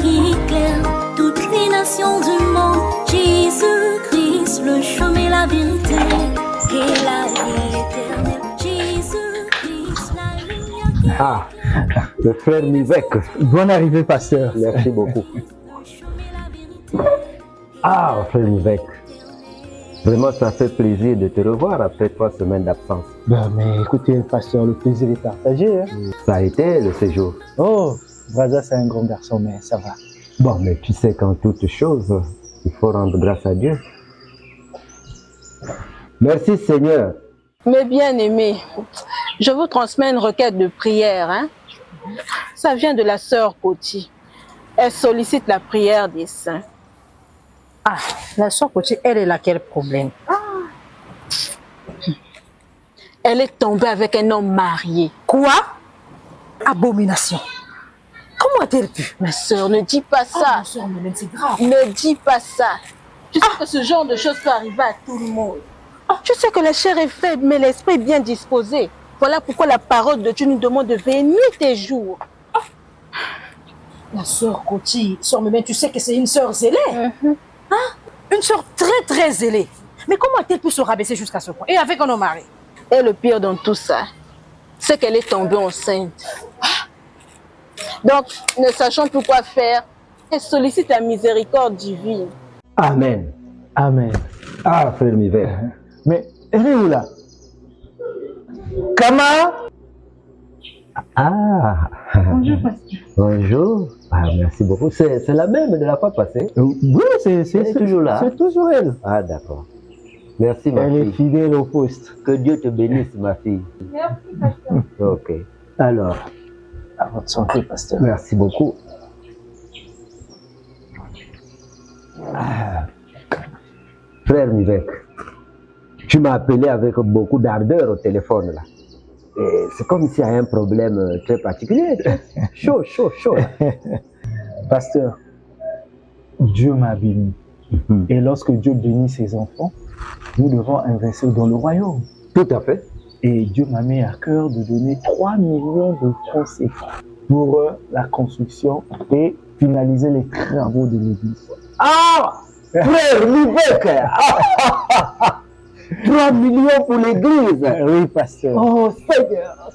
qui éclaire toutes les nations du monde. Jésus-Christ, le chemin, la vérité et la vie éternelle. Jésus-Christ, la lumière qui Ah, le frère Mivek. Bonne arrivée, pasteur. Merci beaucoup. Ah, frère Mivek. Vraiment, ça fait plaisir de te revoir après 3 semaines d'absence. Ben, mais écoutez, pasteur, le plaisir est partagé. Hein? Ça a été le séjour. Oh, Braza, c'est un grand garçon, mais ça va. Bon, mais tu sais qu'en toute chose, il faut rendre grâce à Dieu. Merci Seigneur. Mes bien-aimés, je vous transmets une requête de prière. Hein? Ça vient de la sœur Koti. Elle sollicite la prière des saints. Ah, la sœur Koti, elle a quel problème? Elle est tombée avec un homme marié. Quoi? Abomination. Comment a-t-elle pu? Ma sœur, ne dis pas ça. Ma sœur, mais c'est grave. Ne dis pas ça. Tu sais que ce genre de choses peut arriver à tout le monde. Tu sais que la chair est faible, mais l'esprit est bien disposé. Voilà pourquoi la parole de Dieu nous demande de veiller nuit et jour. La sœur Koti, sœur Mémène, tu sais que c'est une sœur zélée. Une sœur très très zélée. Mais comment a-t-elle pu se rabaisser jusqu'à ce point? Et avec un homme marié? Et le pire dans tout ça, c'est qu'elle est tombée enceinte. Donc, ne sachant plus quoi faire, elle sollicite la miséricorde divine. Amen. Amen. Ah, frère Mivek. Mais elle est où là? Kama? Ah. Bonjour, pasteur. Bonjour. Ah, merci beaucoup. C'est la même de la fois passée. Oui, c'est toujours là. C'est toujours elle. Ah, d'accord. Merci, ma Elle est fille. fidèle au poste. Que Dieu te bénisse, ma fille. Merci, pasteur. Ok. Alors, À votre santé, pasteur. merci beaucoup. Ah. Frère Mivek, tu m'as appelé avec beaucoup d'ardeur au téléphone, là. Et c'est comme s'il y a un problème très particulier. Chaud, chaud, chaud. Pasteur, Dieu m'a béni. Et lorsque Dieu bénit ses enfants, nous devons investir dans le royaume. Tout à fait. Et Dieu m'a mis à cœur de donner 3 millions de francs CFA pour la construction et finaliser les travaux de l'église. Ah, frère Mivek. 3 millions pour l'église. Oui, pasteur. Oh, Seigneur.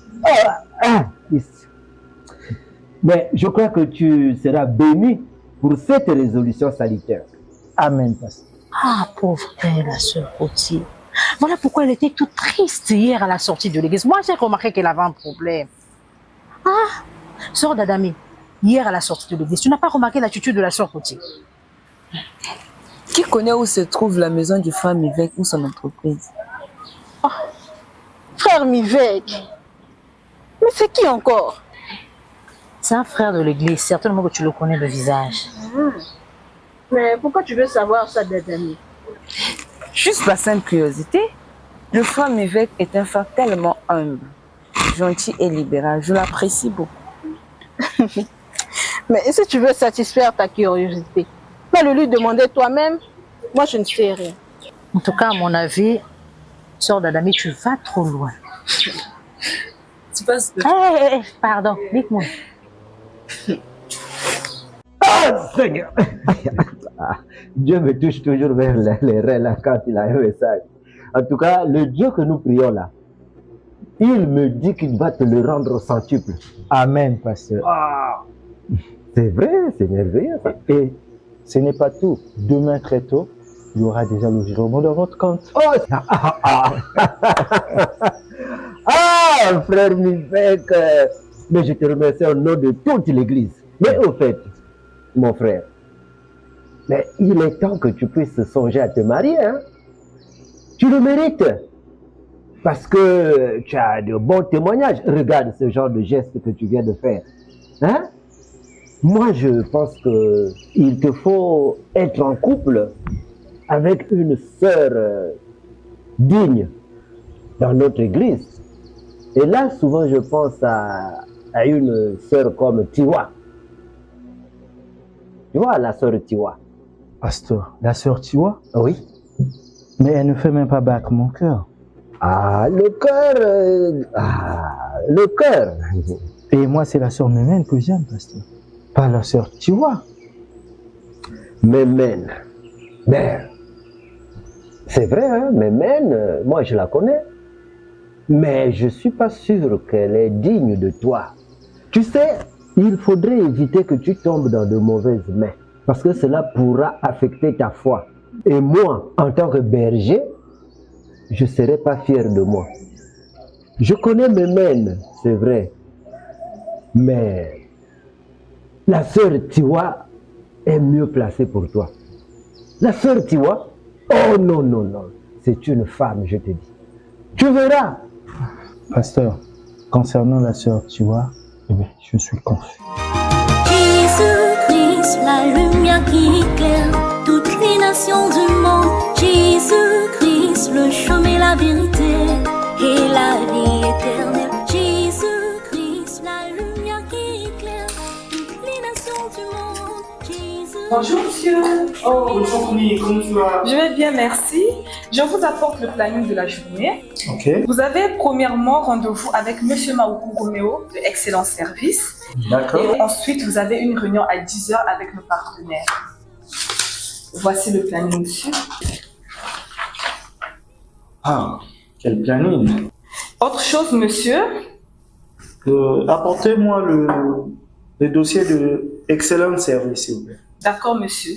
Mais je crois que tu seras béni pour cette résolution salutaire. Amen, pasteur. Ah, pauvre elle, la sœur Koti. Voilà pourquoi elle était toute triste hier à la sortie de l'église. Moi, j'ai remarqué qu'elle avait un problème. Ah, sœur Dadami, hier à la sortie de l'église, tu n'as pas remarqué l'attitude de la sœur Koti? Qui connaît où se trouve la maison du frère Mivek ou son entreprise? Frère Mivek, mais c'est qui encore? C'est un frère de l'église, certainement que tu le connais de visage. Mais pourquoi tu veux savoir ça, Dadami? Juste par simple curiosité, le frère Mivek est un frère tellement humble, gentil et libéral. Je l'apprécie beaucoup. Mais si tu veux satisfaire ta curiosité, va le lui demander toi-même. Moi, je ne sais rien. En tout cas, à mon avis, sœur Dadami, tu vas trop loin. Tu penses que... Pardon, dites-moi. Ah, Seigneur. Dieu me touche toujours vers les reins là quand il a un message. En tout cas, le Dieu que nous prions là, il me dit qu'il va te le rendre au centuple. Amen, pasteur. Ah, c'est vrai, c'est merveilleux ça. Et ce n'est pas tout. Demain très tôt, il y aura déjà le virement dans votre compte. Oh, ah, frère Mivek, mais je te remercie au nom de toute l'église. Mais au fait, mon frère, mais il est temps que tu puisses songer à te marier, hein? Tu le mérites. Parce que tu as de bons témoignages. Regarde ce genre de geste que tu viens de faire. Hein? Moi, je pense qu'il te faut être en couple avec une sœur digne dans notre église. Et là, souvent, je pense à une sœur comme Tiwa. Tu vois, la sœur Tiwa. Pasteur, la sœur Tiwa, Oui. mais elle ne fait même pas battre mon cœur. Ah, le cœur. Le cœur. Et moi, c'est la sœur Mémène que j'aime, pasteur. Pas la sœur Tiwa. Mémène. Ben, c'est vrai, hein, Mémène, moi je la connais. Mais je ne suis pas sûr qu'elle est digne de toi. Tu sais, il faudrait éviter que tu tombes dans de mauvaises mains. Parce que cela pourra affecter ta foi. Et moi, en tant que berger, je ne serai pas fier de moi. Je connais Mémène, c'est vrai. Mais la sœur Tiwa est mieux placée pour toi. La sœur Tiwa, oh non, non, non. C'est une femme, je te dis. Tu verras. Pasteur, concernant la sœur Tiwa, eh bien, je suis confus. Jésus-Christ, la lumière qui éclaire toutes les nations du monde. Jésus-Christ, le chemin, la vérité et la vie éternelle. Jésus-Christ, la lumière qui éclaire toutes les nations du monde. Jésus. Bonjour monsieur. Oh, bonjour Connie, comment tu vas? Je vais bien, merci. Je vous apporte le planning de la journée. Ok. Vous avez premièrement rendez-vous avec monsieur Maoukou Roméo de Excellent Service. D'accord. Et ensuite, vous avez une réunion à 10h avec nos partenaires. Voici le planning monsieur. Ah, quel planning. Autre chose monsieur, Apportez-moi le dossier de Excellent Service, s'il vous plaît. d'accord monsieur.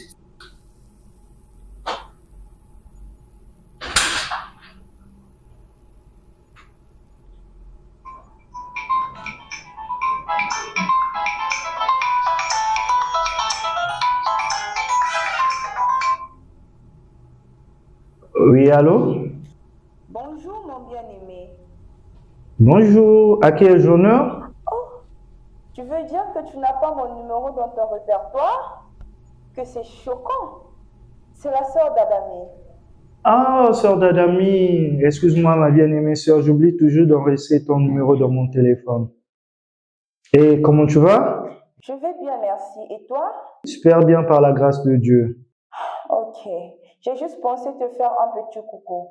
Oui, allô? Bonjour mon bien-aimé. Bonjour, à qui ai-je l'honneur? Tu veux dire que tu n'as pas mon numéro dans ton répertoire? Que c'est choquant. C'est la sœur d'Adami. Ah, sœur Dadami, excuse-moi ma bien-aimée sœur, j'oublie toujours d'enregistrer ton numéro dans mon téléphone. Et comment tu vas? Je vais bien, merci. Et toi? Super bien par la grâce de Dieu. Ok. J'ai juste pensé te faire un petit coucou.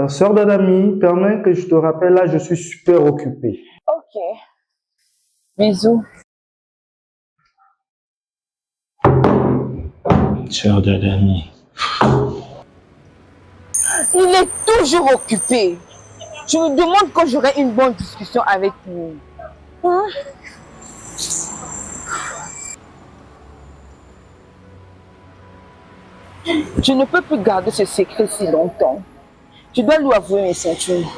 Sœur Dadami, permets que je te rappelle, là je suis super occupé. Ok. Bisous. Sœur Dadami. Il est toujours occupé. Je me demande quand j'aurai une bonne discussion avec lui. Hein? Je ne peux plus garder ce secret si longtemps. Je dois lui avouer mes sentiments.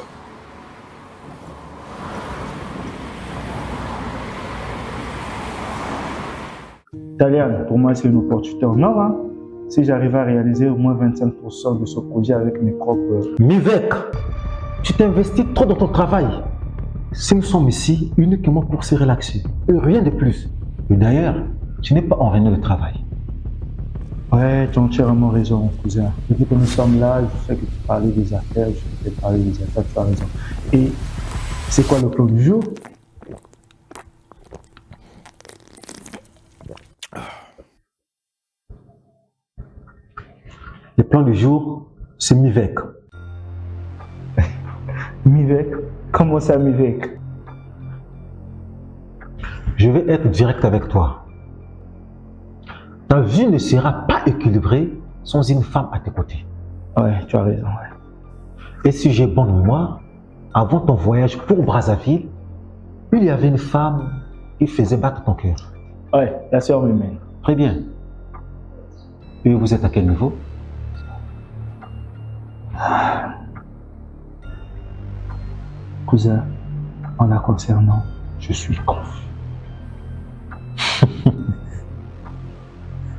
Taliane, pour moi c'est une opportunité en or. Hein? Si j'arrive à réaliser au moins 25% de ce projet avec mes propres... Mivek, tu t'investis trop dans ton travail. Si nous sommes ici uniquement pour se relaxer, et rien de plus. Et d'ailleurs, tu n'es pas en réunion de travail. Ouais, tu as entièrement raison, mon cousin. Depuis que nous sommes là, je sais que tu parlais des affaires, je vais parler des affaires, tu as raison. Et c'est quoi le plan du jour? Le plan du jour, c'est Mivek. Mivek? Comment ça, Mivek? Je vais être direct avec toi. Ta vie ne sera pas équilibrée sans une femme à tes côtés. Ouais, tu as raison, ouais. Et si j'ai bonne mémoire, avant ton voyage pour Brazzaville, il y avait une femme qui faisait battre ton cœur. Ouais, la sœur m'aime. Très bien. Et vous êtes à quel niveau? Cousin, en la concernant, je suis confus.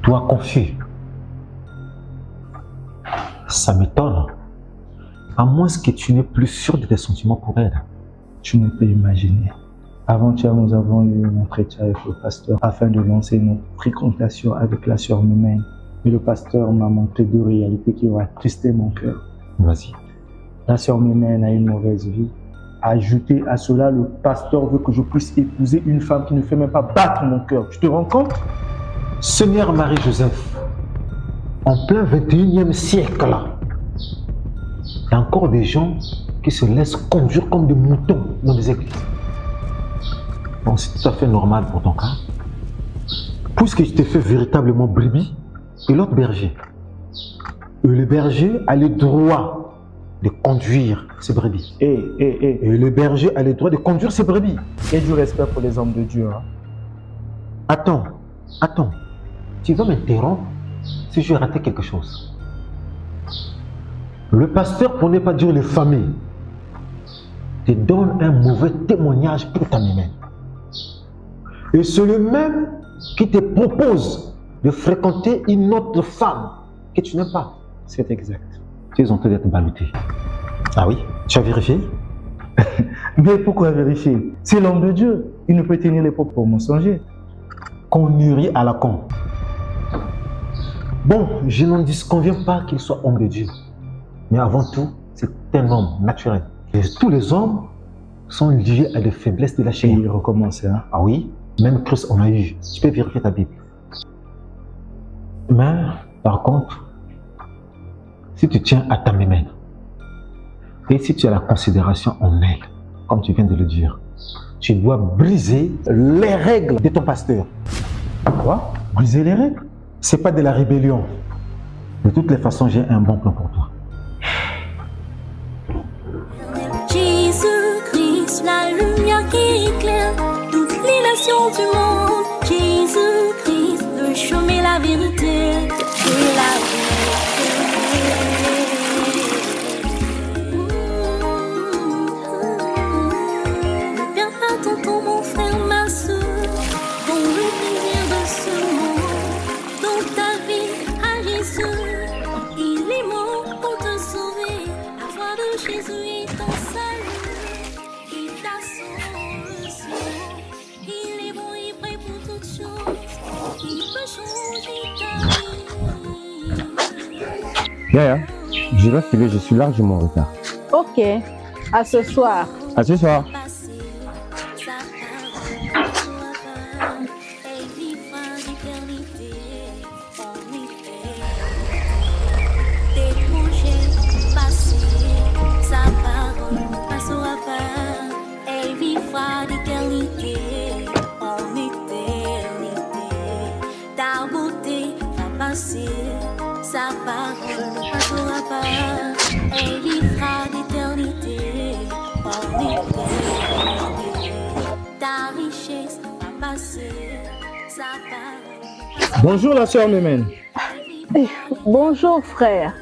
Toi confus? Ça m'étonne. À moins que tu n'aies plus sûr de tes sentiments pour elle. Tu ne peux imaginer. Avant-hier, nous avons eu un entretien avec le pasteur afin de lancer notre fréquentation avec la sœur Mimène. Mais le pasteur m'a montré deux réalités qui ont attristé mon cœur. Vas-y. La sœur Mimène a une mauvaise vie. Ajouté à cela, le pasteur veut que je puisse épouser une femme qui ne fait même pas battre mon cœur. Tu te rends compte? Seigneur Marie-Joseph, en plein 21e siècle, il y a encore des gens qui se laissent conduire comme des moutons dans des églises. Bon, c'est tout à fait normal pour ton cas. puisque je t'ai fait véritablement brebis, et l'autre berger. Et le berger a le droit de conduire ses brebis. Et le berger a le droit de conduire ses brebis. Et du respect pour les hommes de Dieu. Hein. Attends. Tu vas m'interrompre si je raté quelque chose. Le pasteur, pour ne pas dire les familles, te donne un mauvais témoignage pour ta mémène. Et c'est le même qui te propose de fréquenter une autre femme que tu n'aimes pas. C'est exact. Tu es en train d'être ballotté. Ah oui? Tu as vérifié? Mais pourquoi vérifier? C'est l'homme de Dieu. Il ne peut tenir les propos mensongers. Connerie à la con. Bon, je n'en disconviens pas qu'il soit homme de Dieu. Mais avant tout, c'est un homme naturel. Et tous les hommes sont liés à des faiblesses de la chair. Il recommence, hein? Ah oui? Même Christ en a eu. Tu peux vérifier ta Bible. Mais, par contre, si tu tiens à ta mémène, et si tu as la considération en elle, comme tu viens de le dire, tu dois briser les règles de ton pasteur. Quoi? Briser les règles? C'est pas de la rébellion. De toutes les façons, j'ai un bon plan pour toi. Jésus-Christ, la lumière qui éclaire toutes les nations du monde. Jésus-Christ, le chemin, la vérité et la vie. Ne perds pas ton temps, mon frère, ma soeur, dans le plaisir de ce monde. Dans ta vie à Jésus, il est mort pour te sauver. La foi de Jésus est ton salut. Il t'a sauvé. Il est bon et prêt pour toutes choses. Il peut changer ta vie. Yaya, je dois filer, je suis largement en retard. Ok, à ce soir. À ce soir. Sa parole passera pas, elle vivra d'éternité en éternité. Ta richesse va passer, sa parole. Bonjour la sœur Mémène. Bonjour frère.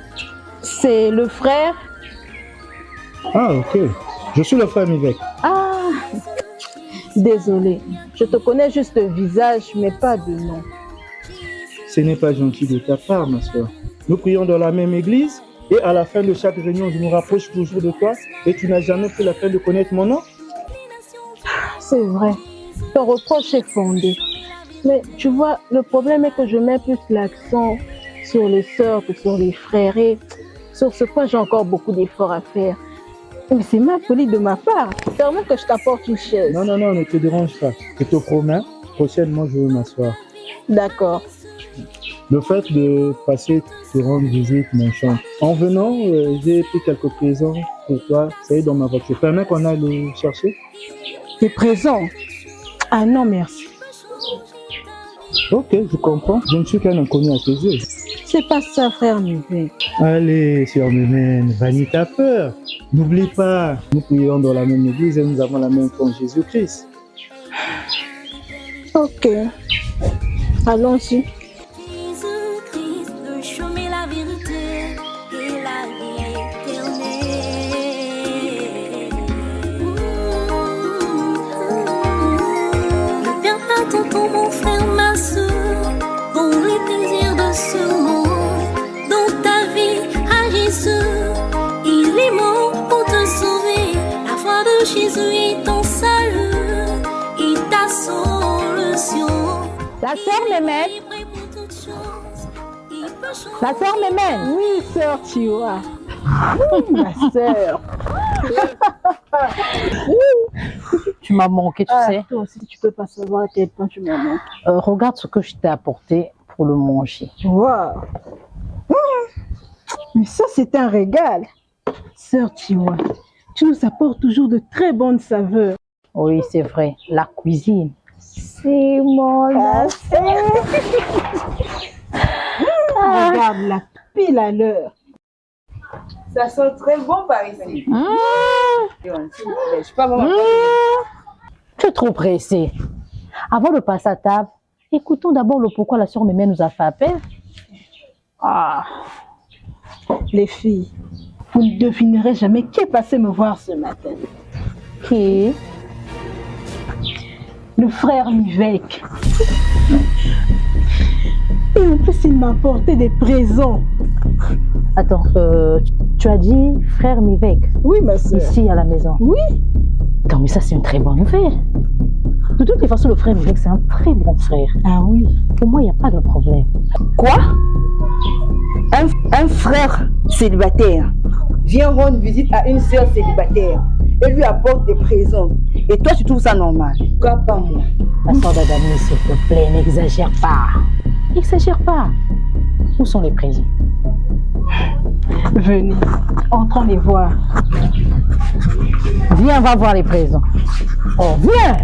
C'est le frère? Ah ok, je suis le frère Mivek. Ah, désolé. Je te connais juste de visage, mais pas de nom. Ce n'est pas gentil de ta part, ma soeur. Nous prions dans la même église et à la fin de chaque réunion, je me rapproche toujours de toi et tu n'as jamais pris la peine de connaître mon nom? C'est vrai. Ton reproche est fondé. Mais tu vois, le problème est que je mets plus l'accent sur les sœurs que sur les frères. Et sur ce point, j'ai encore beaucoup d'efforts à faire. Mais c'est mal poli de ma part. Permets que je t'apporte une chaise. Non, ne te dérange pas. Je te promets, prochainement, je vais m'asseoir. D'accord. Le fait de passer te rendre visite m'enchante. En venant, j'ai pris quelques présents pour toi. Ça y est dans ma voiture. Permets qu'on aille le chercher? Des présents? Ah non, merci. Ok, je comprends. Je ne suis qu'un inconnu à tes yeux. C'est pas ça, frère Mivek. Allez, sœur Mémène, vanille ta peur. N'oublie pas, nous prions dans la même église et nous avons la même foi en Jésus-Christ. Ok. Allons-y. Jésus-Christ, le chemin, la vérité et la vie éternelle. Ne perds pas ton temps, mon frère, ma soeur, dans les plaisirs de ce monde. Dans ta vie à Jésus, il est mort pour te sauver. La foi de Jésus est ton salut et ta solution. La sœur Mémène. La sœur Mémène. Oui, sœur Chiwa. Ma sœur. Tu m'as manqué, tu sais. Toi aussi, tu peux pas savoir à quel point tu m'as manqué. Regarde ce que je t'ai apporté pour le manger. Wow. Mais ça, c'est un régal. Sœur Chiwa, tu nous apportes toujours de très bonnes saveurs. Oui, c'est vrai. La cuisine, Merci, mon affaire. Regarde la pile à l'heure. Ça sent très bon par ici. Je suis pas vraiment... Tu es trop pressé. Avant de passer à table, écoutons d'abord le pourquoi la sœur Mémé nous a fait appel. Ah, les filles, vous ne devinerez jamais qui est passé me voir ce matin. Qui? Le frère Mivek. Et en plus, il m'a apporté des présents. Attends, tu as dit frère Mivek? Oui, ma soeur. Ici à la maison? Oui. Non, mais ça, c'est une très bonne nouvelle. De toutes les façons, le frère Mivek, c'est un très bon frère. Ah oui. Pour moi, il n'y a pas de problème. Quoi? Un frère célibataire vient rendre visite à une sœur célibataire et lui apporte des présents. Et toi, tu trouves ça normal? Quoi, pas moi? La sœur d'Adami, s'il te plaît, n'exagère pas. N'exagère pas. Où sont les présents? Venez, entrons les voir. Viens, on va voir les présents. Oh, viens!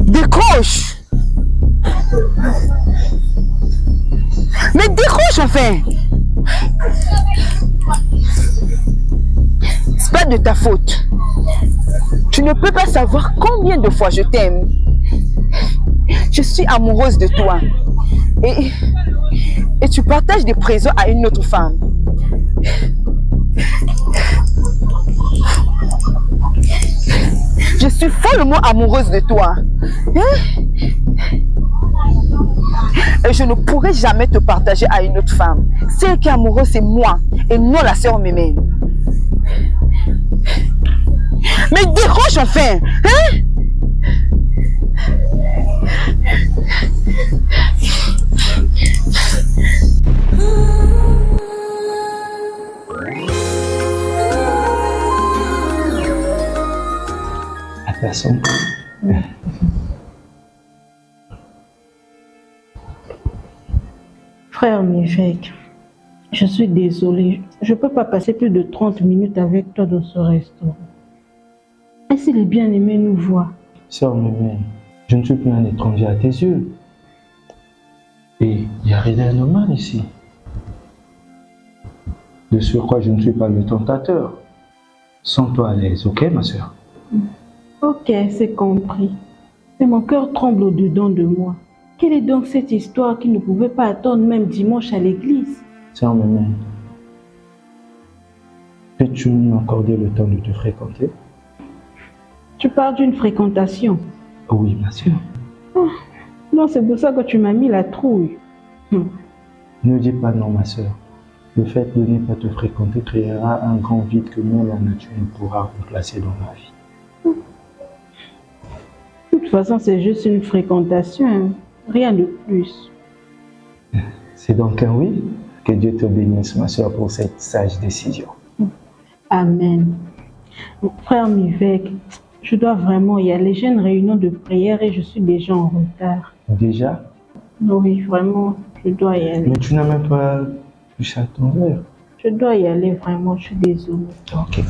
Décroche! Mais décroche enfin! C'est pas de ta faute. Tu ne peux pas savoir combien de fois je t'aime. Je suis amoureuse de toi. Et tu partages des présents à une autre femme. Je suis follement amoureuse de toi. Hein? Et je ne pourrai jamais te partager à une autre femme. Celle qui est amoureuse, c'est moi et non la sœur Mémé. Mais décroche enfin, hein? La personne. Frère Mivek, je suis désolée. Je ne peux pas passer plus de 30 minutes avec toi dans ce restaurant. Et si les bien-aimés nous voient? Sœur Mémé, je ne suis plus un étranger à tes yeux. Et il n'y a rien d'anormal ici. De surcroît, je ne suis pas le tentateur. Sens-toi à l'aise, ok ma sœur? Ok, c'est compris. Mais mon cœur tremble au-dedans de moi. Quelle est donc cette histoire qui ne pouvait pas attendre même dimanche à l'église? Sœur Mémé, peux-tu m'accorder le temps de te fréquenter? Tu parles d'une fréquentation? Oui, ma sœur. Non, c'est pour ça que tu m'as mis la trouille. Ne dis pas non, ma sœur. Le fait de ne pas te fréquenter créera un grand vide que même la nature ne pourra remplacer dans ma vie. De toute façon, c'est juste une fréquentation, hein. Rien de plus. C'est donc un oui. Que Dieu te bénisse, ma sœur, pour cette sage décision. Amen. Frère Mivek, je dois vraiment y aller. J'ai une réunion de prière et je suis déjà en retard. Déjà? Oui, vraiment, je dois y aller. Mais tu n'as même pas touché à ton verre. Je dois y aller, vraiment, je suis désolée. Ok.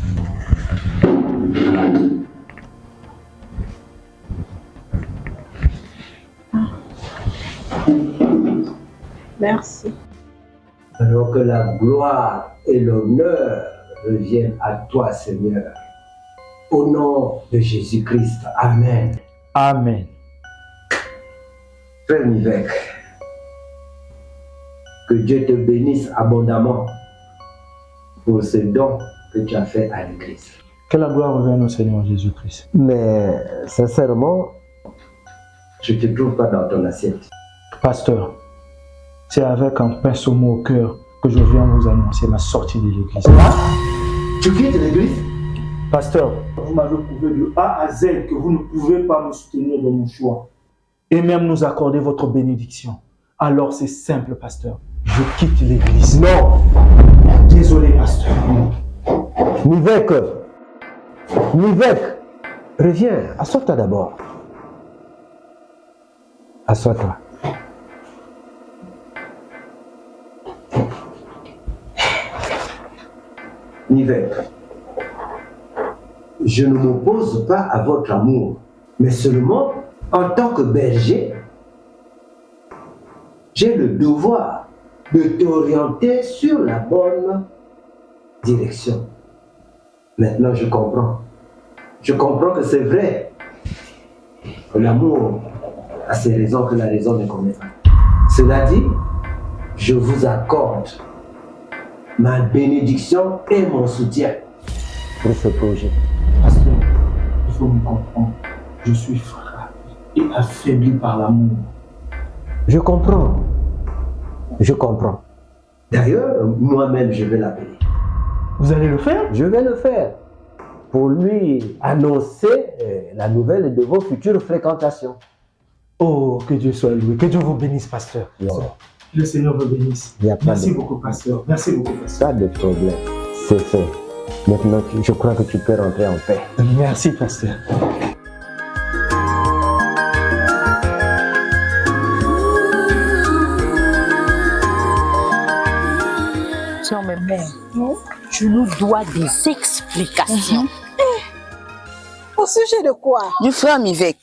Merci. Alors que la gloire et l'honneur reviennent à toi, Seigneur. Au nom de Jésus-Christ. Amen. Amen. Frère Mivek, que Dieu te bénisse abondamment pour ce don que tu as fait à l'Église. Que la gloire revienne au Seigneur Jésus-Christ. Mais sincèrement, je ne te trouve pas dans ton assiette. Pasteur, c'est avec un pinceau au cœur que je viens vous annoncer ma sortie de l'église. Tu quittes l'église? Pasteur, Vous m'avez prouvé de A à Z que vous ne pouvez pas me soutenir dans mon choix. et même nous accorder votre bénédiction. Alors c'est simple, pasteur. Je quitte l'église. Non. Désolé, pasteur. Mivek, Nivek, reviens, assois-toi d'abord. Assois-toi. Nivek, je ne m'oppose pas à votre amour, mais seulement en tant que berger, j'ai le devoir de t'orienter sur la bonne direction. Maintenant, je comprends. Je comprends que c'est vrai que l'amour a ses raisons que la raison ne connaît pas. Cela dit, je vous accorde ma bénédiction et mon soutien pour ce projet. Pasteur, il faut me comprendre. Je suis frappé et affaibli par l'amour. Je comprends. Je comprends. D'ailleurs, moi-même, je vais l'appeler. Vous allez le faire? Je vais le faire pour lui annoncer la nouvelle de vos futures fréquentations. Oh, que Dieu soit loué. Que Dieu vous bénisse, pasteur. Non. Le Seigneur vous bénisse. Merci beaucoup, pasteur. Merci beaucoup, pasteur. Pas de problème. C'est fait. Maintenant, je crois que tu peux rentrer en paix. Merci, pasteur. Sœur Mémé, tu nous dois des explications. Au sujet de quoi? Du frère Mivek.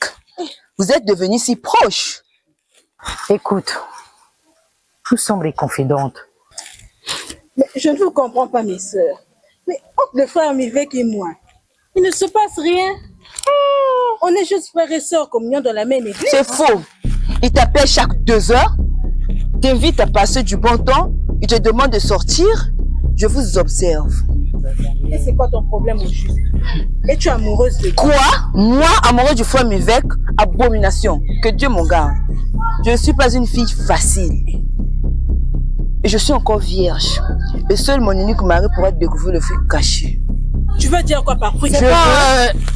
Vous êtes devenus si proches. Écoute, nous sommes les confidentes. Mais je ne vous comprends pas, mes sœurs. Mais entre le frère Mivek et moi, il ne se passe rien. On est juste frères et sœurs communion dans la même église. C'est faux. Il t'appelle chaque 2 heures, t'invite à passer du bon temps, il te demande de sortir. Je vous observe. Et c'est quoi ton problème au juste? Es-tu amoureuse de Quoi? Moi, amoureuse du frère Mivek? Abomination. Que Dieu m'en garde. Je ne suis pas une fille facile. Et je suis encore vierge. Et seul mon unique mari pourra découvrir le fruit caché. Tu veux dire quoi par fruit?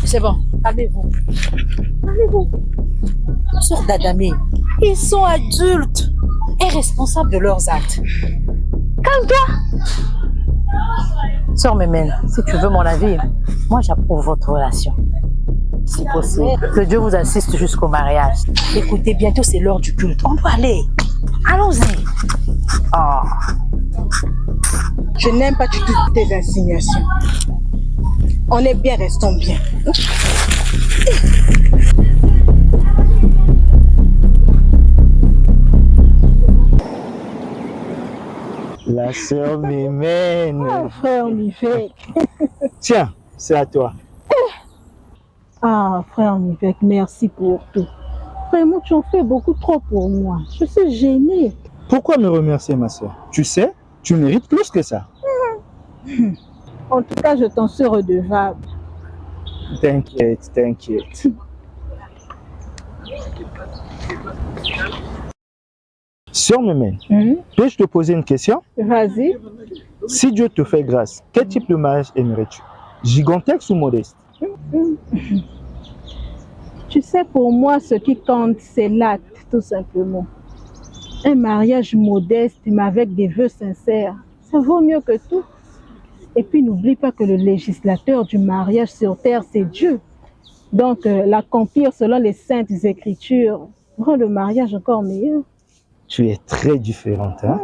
C'est bon, calmez-vous. Calmez-vous. Sœur d'Adamé, ils sont adultes et responsables de leurs actes. Calme-toi. Sœur Mémène, si tu veux mon avis, moi j'approuve votre relation. Si possible. Que Dieu vous assiste jusqu'au mariage. Écoutez, bientôt c'est l'heure du culte. On doit aller. Allons-y. Oh. Je n'aime pas du tout tes insinuations. On est bien, restons bien. La sœur Mémène. Ah, frère Mivek. Tiens, c'est à toi. Ah, frère Mivek, merci pour tout. Vraiment, tu en fais beaucoup trop pour moi. Je suis gênée. Pourquoi me remercier, ma sœur? Tu sais, tu mérites plus que ça. En tout cas, je t'en suis redevable. T'inquiète, t'inquiète. Sœur Mémène, peux-je te poser une question? Vas-y. Si Dieu te fait grâce, quel type de mariage aimerais-tu? Gigantesque ou modeste? Tu sais, pour moi, ce qui compte, c'est l'acte, tout simplement. Un mariage modeste, mais avec des vœux sincères, ça vaut mieux que tout. Et puis, n'oublie pas que le législateur du mariage sur terre, c'est Dieu. Donc, l'accomplir selon les saintes écritures rend le mariage encore meilleur. Tu es très différente, hein?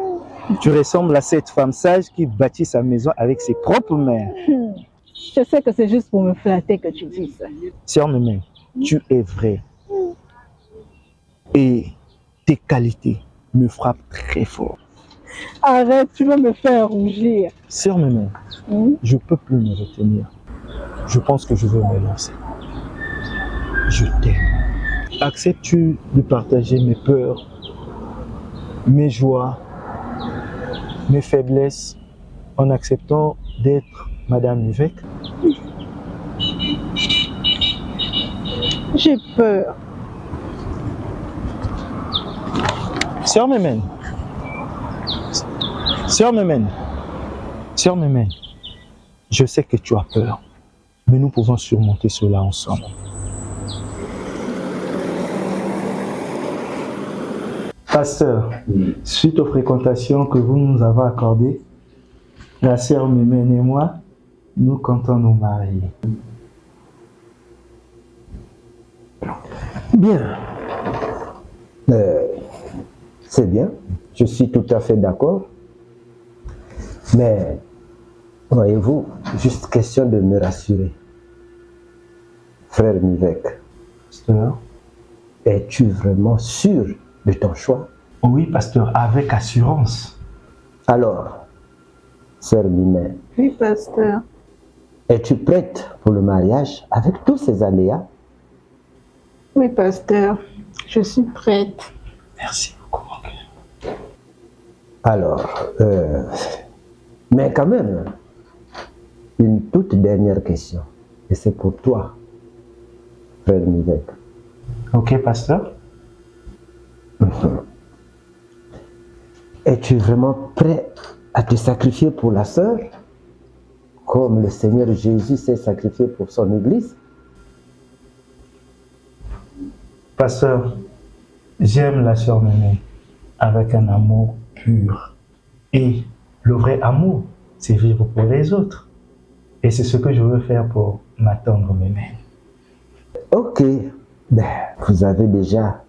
Tu ressembles à cette femme sage qui bâtit sa maison avec ses propres mains. Je sais que c'est juste pour me flatter que tu dis ça. Sœur Mémène, tu es vraie. Et tes qualités me frappent très fort. Arrête, tu vas me faire rougir. Sœur Mémène, je ne peux plus me retenir. Je pense que je veux me lancer. Je t'aime. Acceptes-tu de partager mes peurs, mes joies, mes faiblesses en acceptant d'être Madame Mivek? J'ai peur. Sœur Mémène. Sœur Mémène. Sœur Mémène. Je sais que tu as peur, mais nous pouvons surmonter cela ensemble. Pasteur, suite aux fréquentations que vous nous avez accordées, la sœur Mémène et moi, nous comptons nous marier. Bien. C'est bien. Je suis tout à fait d'accord. Mais, voyez-vous, juste question de me rassurer. Frère Mivek, Pasteur? es-tu vraiment sûr de ton choix? Oui, pasteur, avec assurance. Alors, sœur Mimé, Oui, pasteur. es-tu prête pour le mariage avec tous ces aléas? Oui, pasteur. Je suis prête. Merci beaucoup, mon cœur. Alors, mais quand même, une toute dernière question. Et c'est pour toi, frère Mivek. Ok, pasteur? Es-tu vraiment prêt à te sacrifier pour la sœur, comme le Seigneur Jésus s'est sacrifié pour son Église? Pasteur, j'aime la sœur Mémé avec un amour pur. Et le vrai amour, c'est vivre pour les autres. Et c'est ce que je veux faire pour ma tendre Mémé. Ok, ben, vous avez déjà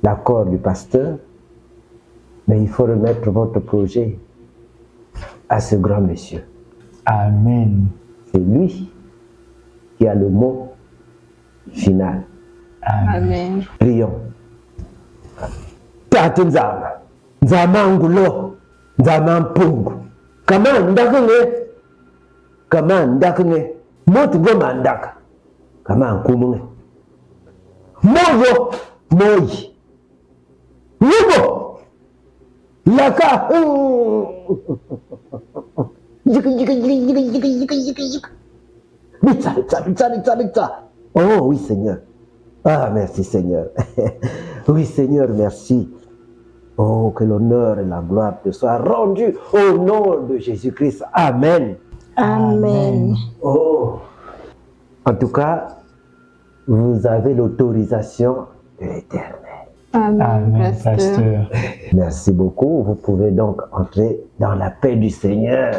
l'accord du pasteur, mais il faut remettre votre projet à ce grand monsieur. Amen. C'est lui qui a le mot final. Amen. Prions. Tatu nzama, nzama ngulo, nzama mpungu. Kama ndakunge, motu goma ndaka. Kama nkumunge. Mozo, moyi. Lugo, laka. Bitsa. Oh oui Seigneur. Ah merci Seigneur. Oui Seigneur, merci. Oh, que l'honneur et la gloire te soient rendus au nom de Jésus-Christ. Amen. Amen. Oh. En tout cas, vous avez l'autorisation de l'Éternel. Amen, pasteur. Merci beaucoup. Vous pouvez donc entrer dans la paix du Seigneur.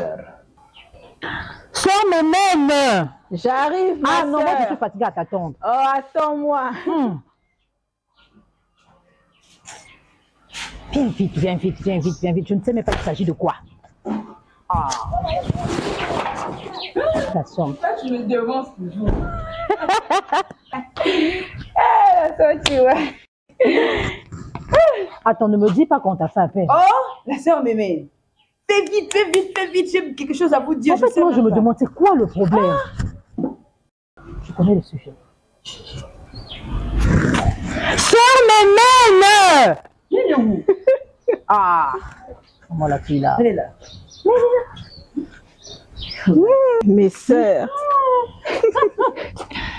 Sors même. J'arrive, ma Ah non, moi je sœur. suis fatiguée à t'attendre. Oh, attends-moi. Viens vite. Je ne sais même pas il s'agit de quoi. Ah. Ça sonne. Toi, tu me devances toujours. La sœur, tu vois. Attends, ne me dis pas qu'on t'a fait un peu. Oh, la sœur Mémé. Fais vite. J'ai quelque chose à vous dire. En fait, moi je me demande, c'est quoi le problème? Je connais le sujet. Sors mes mains! Il est où? Ah! Comment la fille là? Elle est là. Mes sœurs.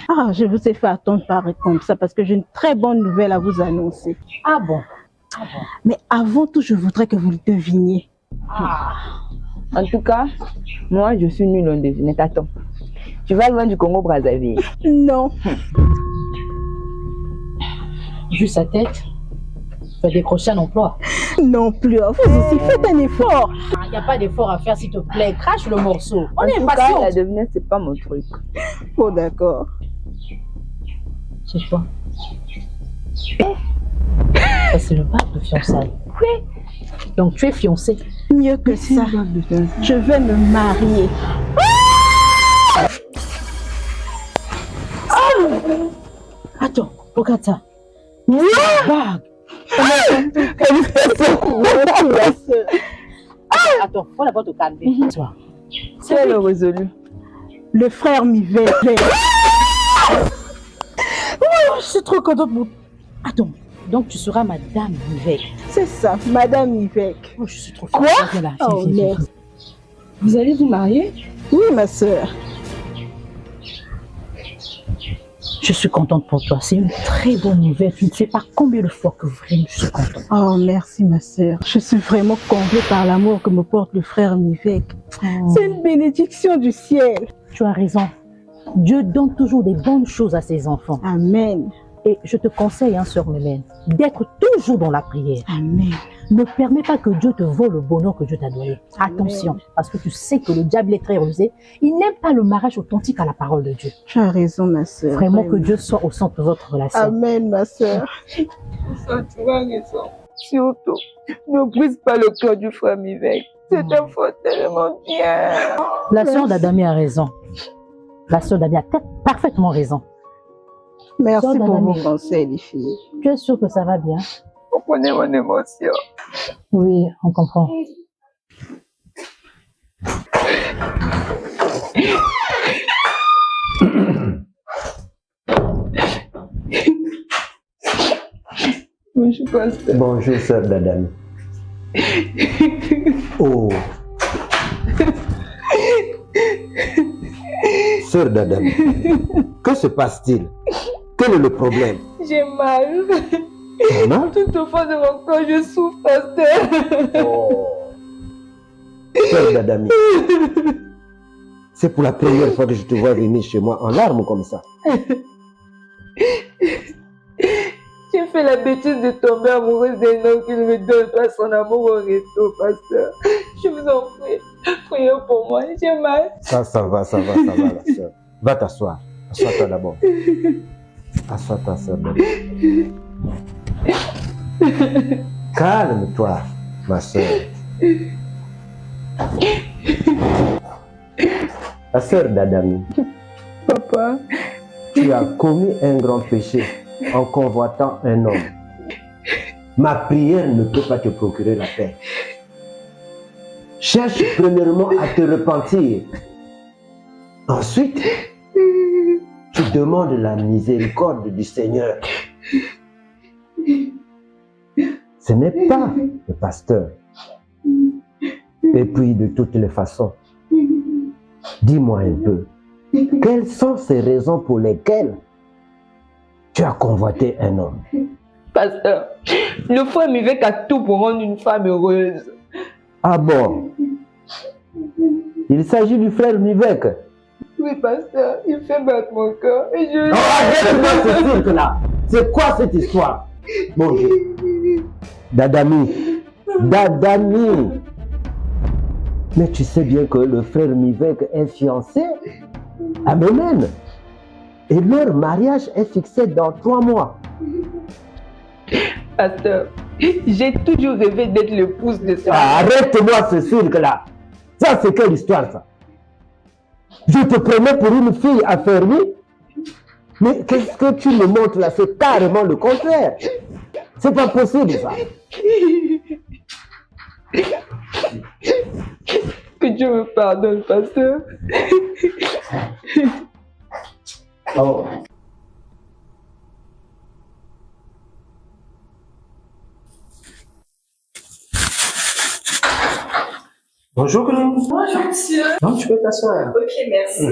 Ah, je vous ai fait attendre pareil comme ça parce que j'ai une très bonne nouvelle à vous annoncer. Ah bon? Mais avant tout, je voudrais que vous le deviniez. En tout cas, moi, je suis nulle en devinette. Attends, tu vas loin du Congo-Brazzaville. Non. Vu sa tête, tu vas décrocher un emploi. Non plus. Vous aussi, faites un effort. Il n'y a pas d'effort à faire, s'il te plaît. Crache le morceau. On est En tout cas, la impatients. devinette, c'est pas mon truc. Oh, d'accord. C'est quoi? Ça, c'est le bac de fiançailles. Oui. Donc, tu es fiancée. Mieux que ça, je vais me marier. Attends, regarde ça. Bague. Attends, faut d'abord te calmer. Toi. C'est le résolu. Le frère Mivek. Oh, je suis trop contente. Attends, donc tu seras madame Mivek. C'est ça, Madame Mivek. Oh, je suis trop contente. Là. Oh, Viens. merci. Vous allez vous marier? Oui, ma sœur. Je suis contente pour toi. C'est une très bonne nouvelle. Tu ne sais pas combien de fois que vraiment je suis contente. Oh, merci, ma sœur. Je suis vraiment comblée par l'amour que me porte le frère Mivek. C'est une bénédiction du ciel. Tu as raison. Dieu donne toujours des bonnes choses à ses enfants. Amen. Et je te conseille, hein, sœur Mélène, d'être toujours dans la prière. Amen. Ne permets pas que Dieu te vole le bonheur que Dieu t'a donné. Attention, parce que tu sais que le diable est très rusé. Il n'aime pas le mariage authentique à la parole de Dieu. Tu as raison, ma soeur. Vraiment que Dieu soit au centre de votre relation. Amen, ma soeur. Tu as raison. Surtout, ne brise pas le cœur du frère Mivek. C'est un frère tellement bien. La sœur d'Adami a raison. La sœur d'Adami a parfaitement raison. Merci pour vos conseils, les filles. Tu es sûre que ça va bien? Vous comprenez mon émotion. Oui, on comprend. Bonjour, pasteur. Bonjour, sœur d'Adam. Oh. Sœur d'Adam, que se passe-t-il? Quel est le problème? J'ai mal. Comment? Tout au fond de mon corps, je souffre, pasteur. Oh. Sœur d'Adam, c'est pour la première fois que je te vois venir chez moi en larmes comme ça. J'ai fait la bêtise de tomber amoureuse d'un homme qui ne me donne pas son amour au resto, pasteur. Je vous en prie, priez pour moi, j'ai mal. Ça va, la sœur. Va t'asseoir. Assois-toi d'abord. Assois-toi, sœur d'Adam. Calme-toi, ma sœur. La sœur d'Adam. Papa. Tu as commis un grand péché en convoitant un homme. Ma prière ne peut pas te procurer la paix. Cherche premièrement à te repentir. Ensuite, tu demandes la miséricorde du Seigneur. Ce n'est pas le pasteur. Et puis, de toutes les façons, dis-moi un peu, quelles sont ces raisons pour lesquelles tu as convoité un homme? Pasteur, le frère Mivek a tout pour rendre une femme heureuse. Ah bon? Il s'agit du frère Mivek. Oui, pasteur, il fait battre mon cœur et je... Non, arrête-moi ce cirque-là. C'est quoi cette histoire? Mon Dieu. Dadami. Mais tu sais bien que le frère Mivek est fiancé à Mémène. Et leur mariage est fixé dans 3 mois. Pasteur, j'ai toujours rêvé d'être l'épouse de ça. Arrête-moi ce cirque-là. Ça, c'est quelle histoire, ça? Je te prenais pour une fille affermie. Mais qu'est-ce que tu me montres là? C'est carrément le contraire. C'est pas possible, ça. Que Dieu me pardonne, pasteur. Oh. Bonjour, Colline. Bonjour, monsieur. Non, tu peux t'asseoir. Ok, merci.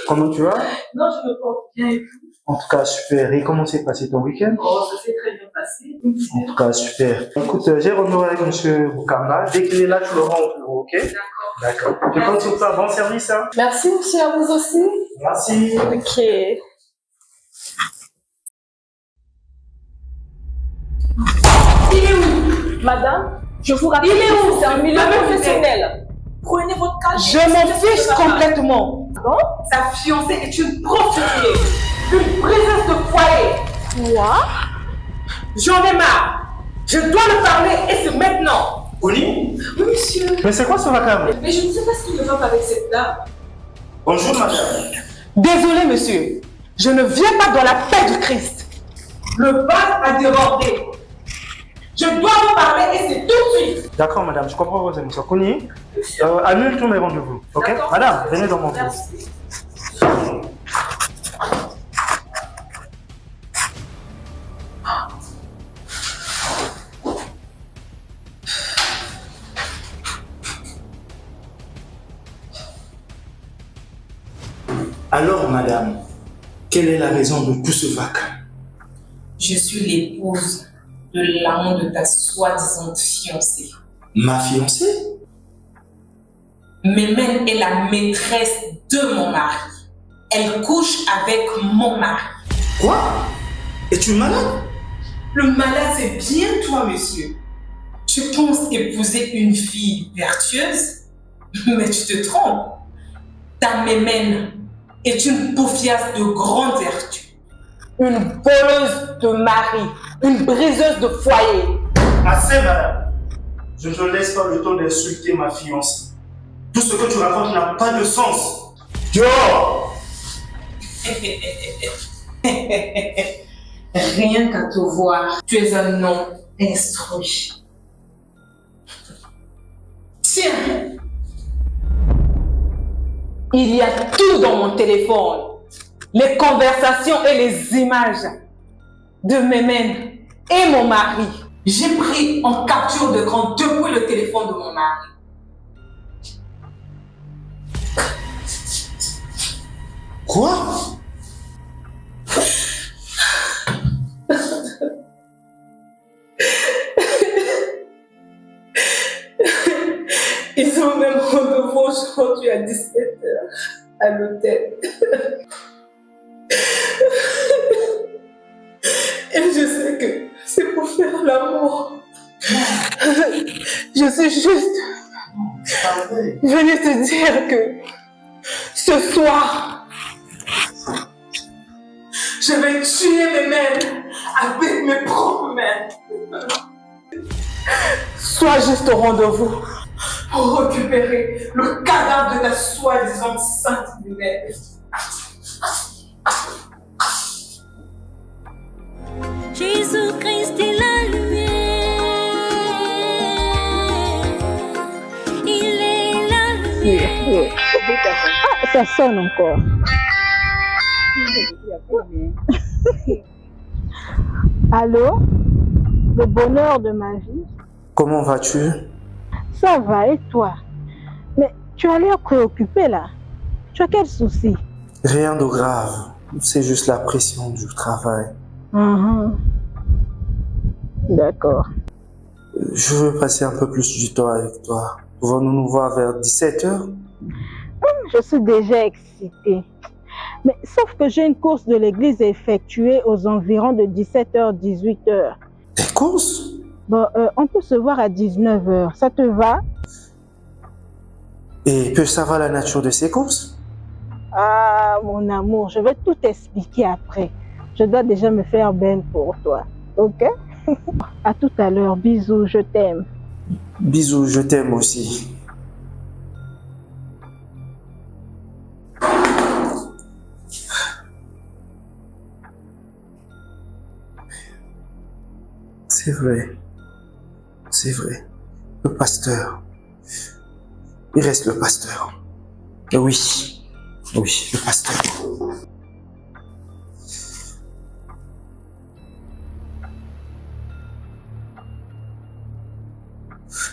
Comment tu vas? Non, je me porte bien et vous? En tout cas, super. Et comment s'est passé ton week-end? Oh, ça s'est très bien passé. En tout cas, super. Écoute, j'ai rendez-vous avec M. Boukamba. Dès qu'il est là, tu le rends au bureau, ok? D'accord. Je compte sur toi. Bon service, hein? Merci, monsieur, à vous aussi. Merci. Ok. Il est où? Madame, je vous rappelle. Il est où? C'est un milieu professionnel. Prenez votre calme. Je m'en fiche complètement. Bon? Sa fiancée est une prostituée. Une princesse de foyer. Quoi? J'en ai marre. Je dois le parler et c'est maintenant. Oli? Oui, monsieur. Mais c'est quoi ce vacarme? Mais je ne sais pas ce qu'il me va avec cette dame. Bonjour, madame. Désolé, monsieur. Je ne viens pas dans la paix du Christ. Le bal a débordé. Je dois vous parler et c'est tout de suite. D'accord, madame, je comprends vos émotions. Connie, annule tous mes rendez-vous, ok? Madame, venez dans mon bureau. Merci. Alors, madame, quelle est la raison de tout ce vacarme? Je suis l'épouse de l'amant de ta soi-disant fiancée. Ma fiancée? Mémène est la maîtresse de mon mari. Elle couche avec mon mari. Quoi? Es-tu malade? Le malade, c'est bien toi, monsieur. Tu Tu penses épouser une fille vertueuse, mais tu te trompes. Ta mémène est une paufiasse de grande vertu, une voleuse de mari, une briseuse de foyer. Assez, madame. Je ne te laisse pas le temps d'insulter ma fiancée. Tout ce que tu racontes n'a pas de sens. Dehors! Rien qu'à te voir, tu es un homme instruit. Tiens, il y a tout dans mon téléphone. Les conversations et les images de Mémène et mon mari. J'ai pris en capture d'écran depuis le téléphone de mon mari. Quoi? Ils ont même rendez-vous aujourd'hui à 17h à l'hôtel. Et je sais que c'est pour faire l'amour. Je suis juste venue te dire que ce soir, je vais tuer mes mains avec mes propres mains. Sois juste au rendez-vous pour récupérer le cadavre de ta soi-disant sainte lumière. Jésus-Christ est la lumière. Il est la lumière. Ah, ça sonne encore. Allô? Le bonheur de ma vie? Comment vas-tu? Ça va, et toi? Mais tu as l'air préoccupé là. Tu as quel souci? Rien de grave. C'est juste la pression du travail. D'accord. Je veux passer un peu plus du temps avec toi. Pouvons-nous nous voir vers 17h? Je suis déjà excitée. Mais sauf que j'ai une course de l'église à effectuer aux environs de 17h, 18h. Des courses? Bon, on peut se voir à 19h. Ça te va? Et peux savoir la nature de ces courses? Ah, mon amour, je vais tout expliquer après. Je dois déjà me faire belle pour toi. Ok? À tout à l'heure. Bisous, je t'aime. Bisous, je t'aime aussi. C'est vrai. C'est vrai. Le pasteur. Il reste le pasteur. Oui. Oui, le pasteur.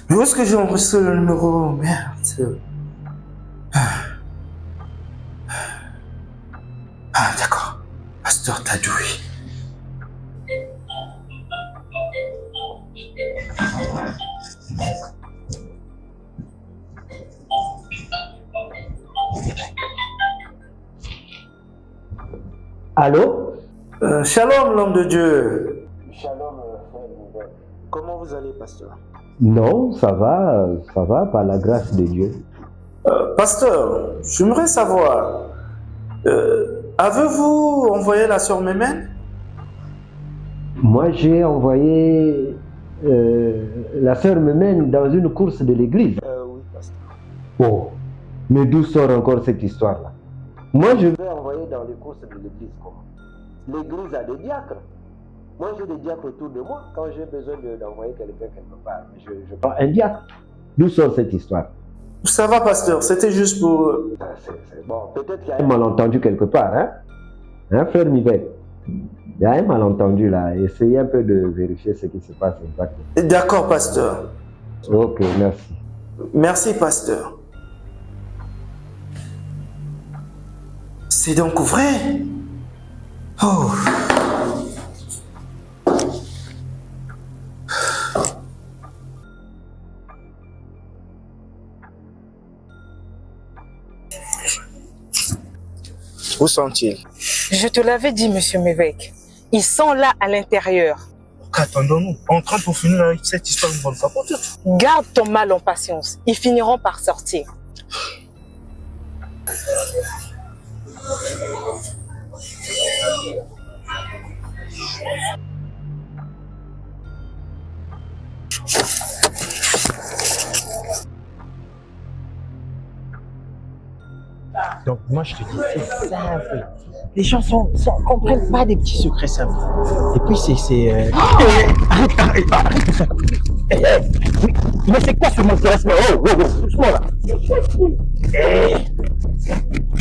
Mais où est-ce que j'ai enregistré le numéro? Merde. Ah, d'accord. Pasteur Tadoui. Allô? Shalom, l'homme de Dieu. Shalom, frère. Comment vous allez, pasteur? Non, ça va, par la grâce de Dieu. Pasteur, j'aimerais savoir, avez-vous envoyé la sœur Mémène? Moi, j'ai envoyé la sœur Mémène dans une course de l'église. Oui, pasteur. Oh, mais d'où sort encore cette histoire-là? Moi, je vais envoyer dans les courses de l'église. L'église a des diacres. Moi, j'ai des diacres autour de moi quand j'ai besoin d'envoyer quelqu'un quelque part. Je prends un diacre. D'où sort cette histoire? Ça va, pasteur, c'était juste pour... C'est bon, peut-être qu'il y a un malentendu quelque part, hein? Hein, frère Mivek? Il y a un malentendu là. Essayez un peu de vérifier ce qui se passe exactement. D'accord, pasteur. Ok, merci. Merci, pasteur. C'est donc vrai? Oh. Où sont-ils? Je te l'avais dit, monsieur Mévèque. Ils sont là à l'intérieur. Qu'attendons-nous? Entrons pour finir avec cette histoire une bonne fois pour toutes. Garde ton mal en patience. Ils finiront par sortir. Donc moi je te dis, c'est simple. Les gens comprennent pas des petits secrets simples. Et puis arrête de faire. Oui, mais c'est quoi ce manque de respect? Oh, doucement là.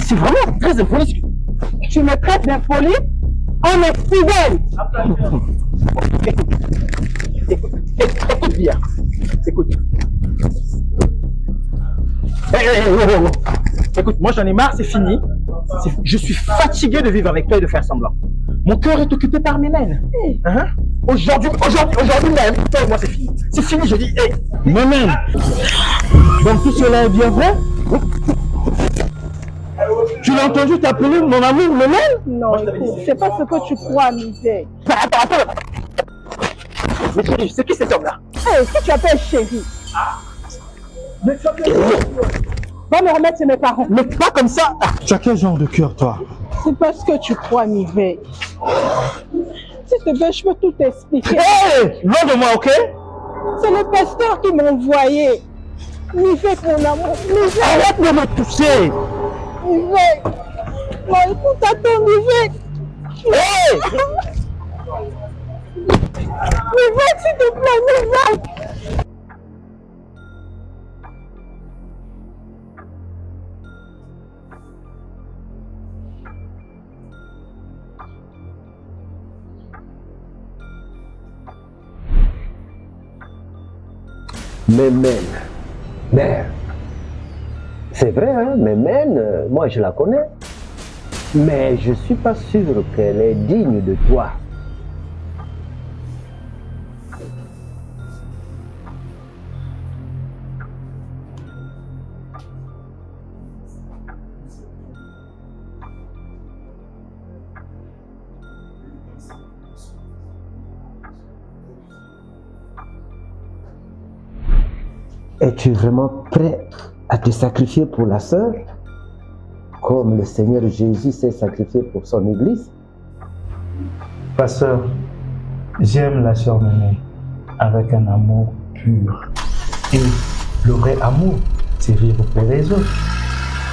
C'est vraiment très impoli. Tu me traites d'impoli? On est fidèle. Écoute bien. Écoute. Écoute, moi j'en ai marre, c'est fini. Je suis fatigué de vivre avec toi et de faire semblant. Mon cœur est occupé par mes mains. Hein? Aujourd'hui même, toi et moi c'est fini. C'est fini, je dis, hey, mes mains. Donc tout cela est bien vrai? Tu l'as entendu t'appeler mon amour, mes mains? Non, écoute, c'est pas ce que tu crois, Misère. Attends. Mais chérie, c'est qui cet homme-là? Hey, si tu appelles chérie. Mais Va me remettre chez mes parents. mais pas comme ça. Tu as quel genre de cœur, toi? C'est parce que tu crois, Miveille. S'il te plaît, je peux tout t'expliquer. Hé, loin de moi, ok? C'est le pasteur qui m'a envoyé. Miveille, mon amour. Miveille. Arrête de me toucher. Miveille. Non, écoute, attends, Miveille. Hé! Miveille, s'il te plaît, Miveille. Mais c'est vrai, hein, Mémène, moi je la connais. Mais je suis pas sûr qu'elle est digne de toi. Es-tu vraiment prêt à te sacrifier pour la sœur, comme le Seigneur Jésus s'est sacrifié pour son Église? Pasteur, j'aime la sœur Mémé avec un amour pur. Et le vrai amour, c'est vivre pour les autres.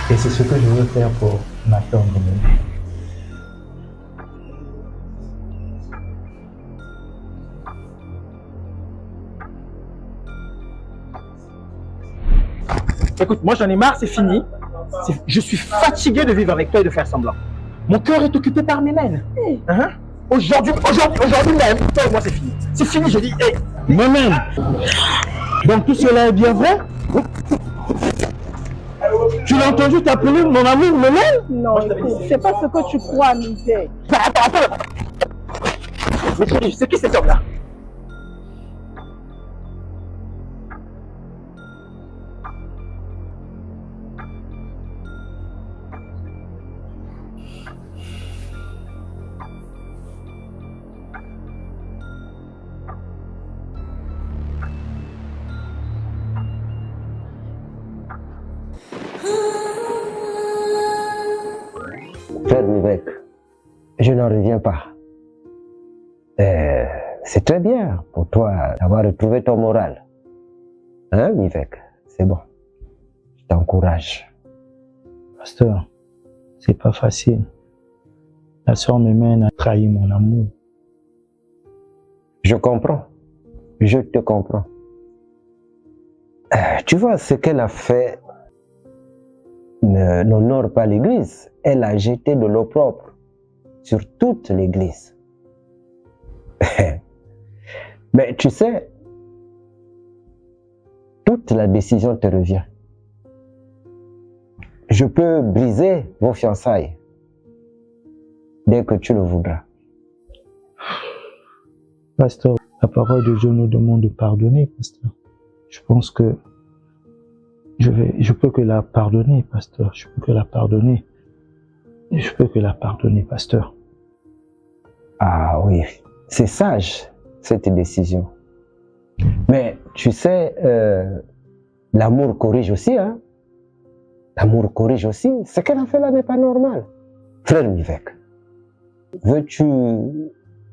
Et c'est ce que je veux faire pour ma tendre Mémé. Écoute, moi j'en ai marre, c'est fini. Je suis fatigué de vivre avec toi et de faire semblant. Mon cœur est occupé par mes mains. Hein? Aujourd'hui même, toi et moi c'est fini. C'est fini, je dis, hey, mes mains. Donc tout cela est bien vrai? Tu l'as entendu t'appeler mon amour, mes mains? Non, écoute, c'est pas ce que tu crois, Misère. Attends. Mais chérie, c'est qui cet homme-là? Frère Mivek, je n'en reviens pas. C'est très bien pour toi d'avoir retrouvé ton moral. Hein, Mivek? C'est bon. Je t'encourage. Pasteur, c'est pas facile. La sœur Mémène a trahi mon amour. Je comprends. Je te comprends. Tu vois, ce qu'elle a fait n'honore pas l'Église. Elle a jeté de l'eau propre sur toute l'Église. Mais tu sais, toute la décision te revient. Je peux briser vos fiançailles dès que tu le voudras. Pasteur, la parole de Dieu nous demande de pardonner, pasteur. Je pense que je peux que la pardonner, pasteur. Je peux que la pardonner. Je peux que la pardonner, pasteur. Ah oui, c'est sage cette décision. Mais tu sais, l'amour corrige aussi, hein. L'amour corrige aussi. Ce qu'elle a fait là n'est pas normal. Frère Mivek, veux-tu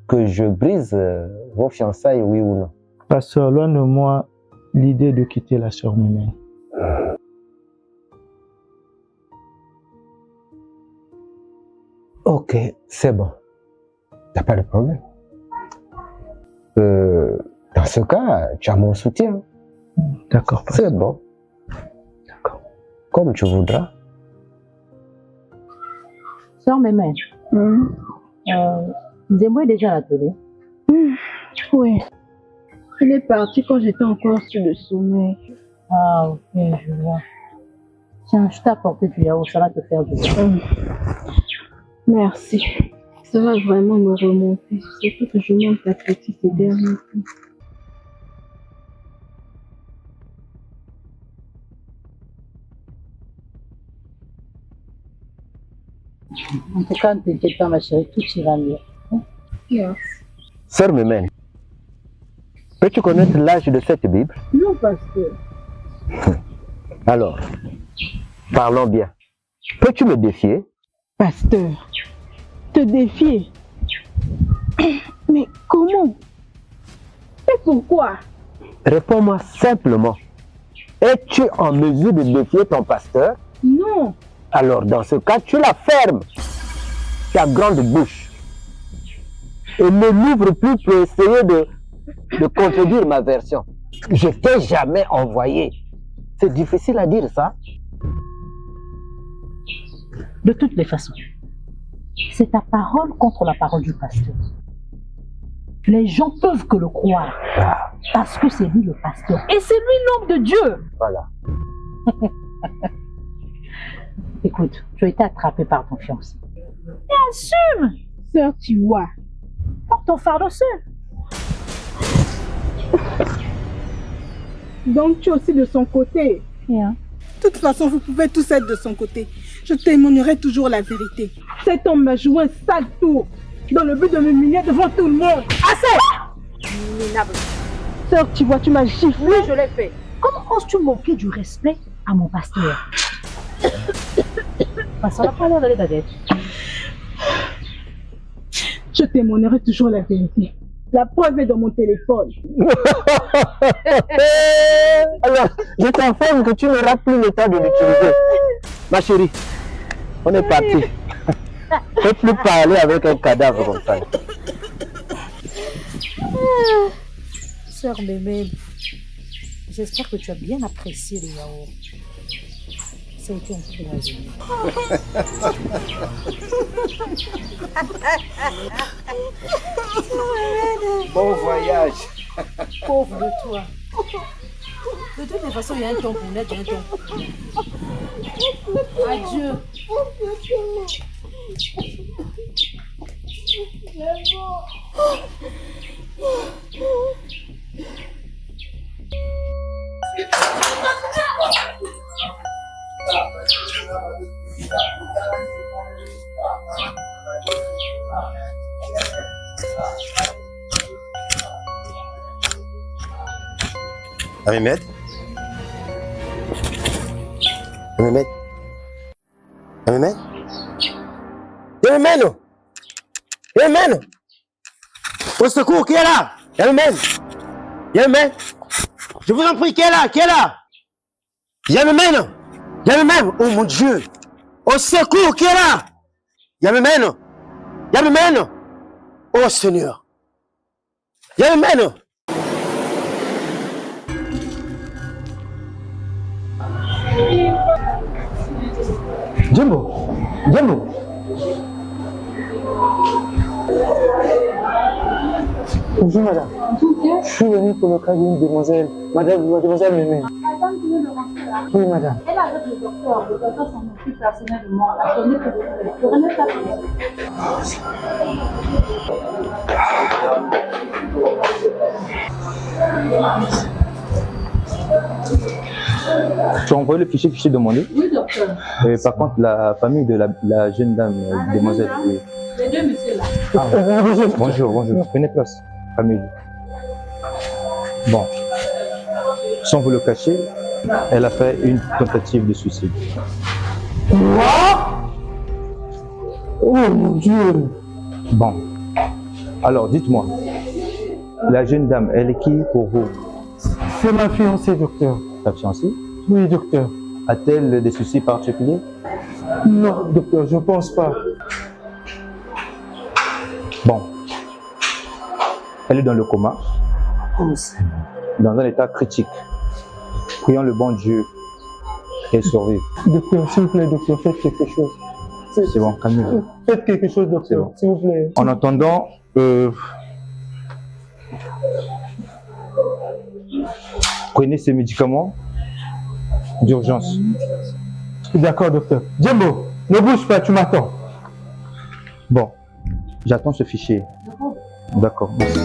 que je brise vos fiançailles, oui ou non? Pasteur, loin de moi l'idée de quitter la sœur Mémé. Ok, c'est bon. T'as pas de problème. Dans ce cas, tu as mon soutien. D'accord, pasteur. C'est bon. D'accord. Comme tu voudras. Sœur Mémé, Nzembo est déjà à l'atelier. Oui. Il est parti quand j'étais encore sur le sommeil. Ah, ok, je vois. Tiens, je t'ai apporté du yaourt, ça va te faire du bien. Merci. Ça va vraiment me remonter. Surtout que je manque d'appétit ces derniers temps. En tout cas, ne t'inquiète pas, ma chérie, tout ira mieux. Yes. Sœur Mémène, peux-tu connaître l'âge de cette Bible? Non, pasteur. Alors, parlons bien. Peux-tu me défier? Pasteur, te défier? Mais comment? Et pourquoi? Réponds-moi simplement. Es-tu en mesure de défier ton pasteur? Non. Alors, dans ce cas, tu la fermes, ta grande bouche, et ne l'ouvre plus pour essayer de contredire ma version. Je t'ai jamais envoyé. C'est difficile à dire ça. De toutes les façons, c'est ta parole contre la parole du pasteur. Les gens peuvent que le croire, parce que c'est lui le pasteur, et c'est lui l'homme de Dieu. Voilà. Écoute, tu as été attrapé par ton fiancé. Et assume! Sœur, tu vois. Porte ton fardeau seul. Donc tu es aussi de son côté. Bien. De toute façon, vous pouvez tous être de son côté. Je témoignerai toujours la vérité. Cet homme m'a joué un sale tour, dans le but de m'humilier devant tout le monde. Assez! Minable. Sœur, tu vois, tu m'as giflé. Oui, je l'ai fait. Comment oses-tu manquer du respect à mon pasteur? Ça va pas l'air d'aller d'adette. Je témoignerai toujours la vérité. La preuve est dans mon téléphone. Alors, je t'informe que tu n'auras plus le temps de l'utiliser. Ma chérie, on est parti. Ne peux plus parler avec un cadavre comme ça. Sœur Mémé, j'espère que tu as bien apprécié les yaourts. Ça a été un plaisir. Bon voyage. Pauvre de toi. De toutes les façons, il y a un temps pour naître, il y a un temps pour naître. Adieu. Mehmet. Mehmet. Mehmet. Mehmet. Mehmet. Au secours, qui est là? Mehmet. Mehmet. Je vous en prie, qui est là? Qui est là? Mehmet. Mehmet. Oh mon Dieu. Au secours, qui est là? Mehmet. Mehmet. Oh Seigneur. Mehmet. Jumbo, Jumbo. Bonjour madame. Je suis venu pour le cas d'une demoiselle. Mademoiselle Mémé. Oui madame. Elle est avec le docteur s'en occupe personnellement. La journée que vous prenez pas Tu as envoyé le fichier que je t'ai demandé? Oui, docteur. Par contre, la famille de la jeune dame, demoiselle, oui. Les deux messieurs là. Bonjour. Prenez place. Famille. Bon, sans vous le cacher, elle a fait une tentative de suicide. Quoi? Oh mon Dieu! Bon, alors dites-moi, la jeune dame, elle est qui pour vous? C'est ma fiancée, docteur. Ta fiancée? Oui, docteur. A-t-elle des soucis particuliers? Non, docteur, je pense pas. Bon, elle est dans le coma, Oh, Seigneur. dans un état critique. Prions le bon Dieu qu'elle survive. Docteur, s'il vous plaît, docteur, faites quelque chose. C'est bon, calmez-vous. Faites quelque chose, docteur, bon. s'il vous plaît. En attendant, prenez ces médicaments d'urgence. D'accord, docteur. Djembo, ne bouge pas, tu m'attends. Bon, j'attends ce fichier. D'accord, merci.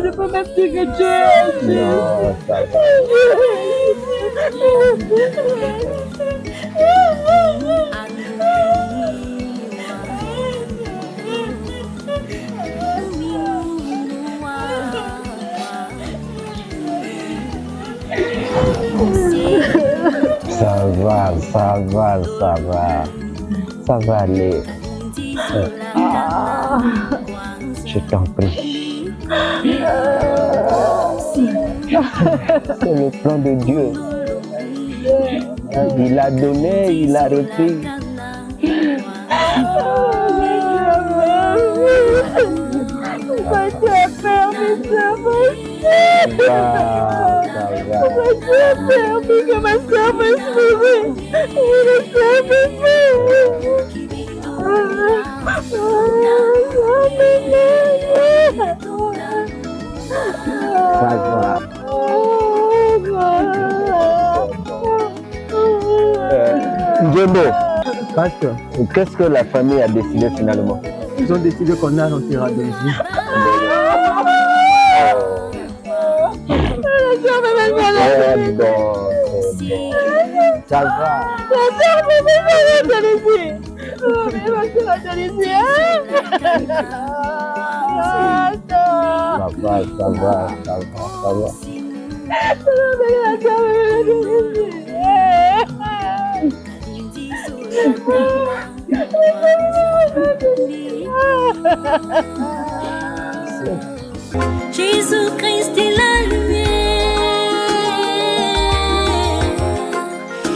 Je peux même plus que Dieu agisse. Non, ça va. Ça va, ça va, ça va. Ça va aller. Je t'en prie. C'est le plan de Dieu. Il a donné, il a repris. Pourquoi tu as permis ça, Pourquoi tu as permis que ma soeur me suive? Ça va. Djembo, pasteur, qu'est-ce que la famille a décidé finalement? Ils ont décidé qu'on arrêtera de vie. C'est bon. Ça va. Ça va. Jésus-Christ est la lumière,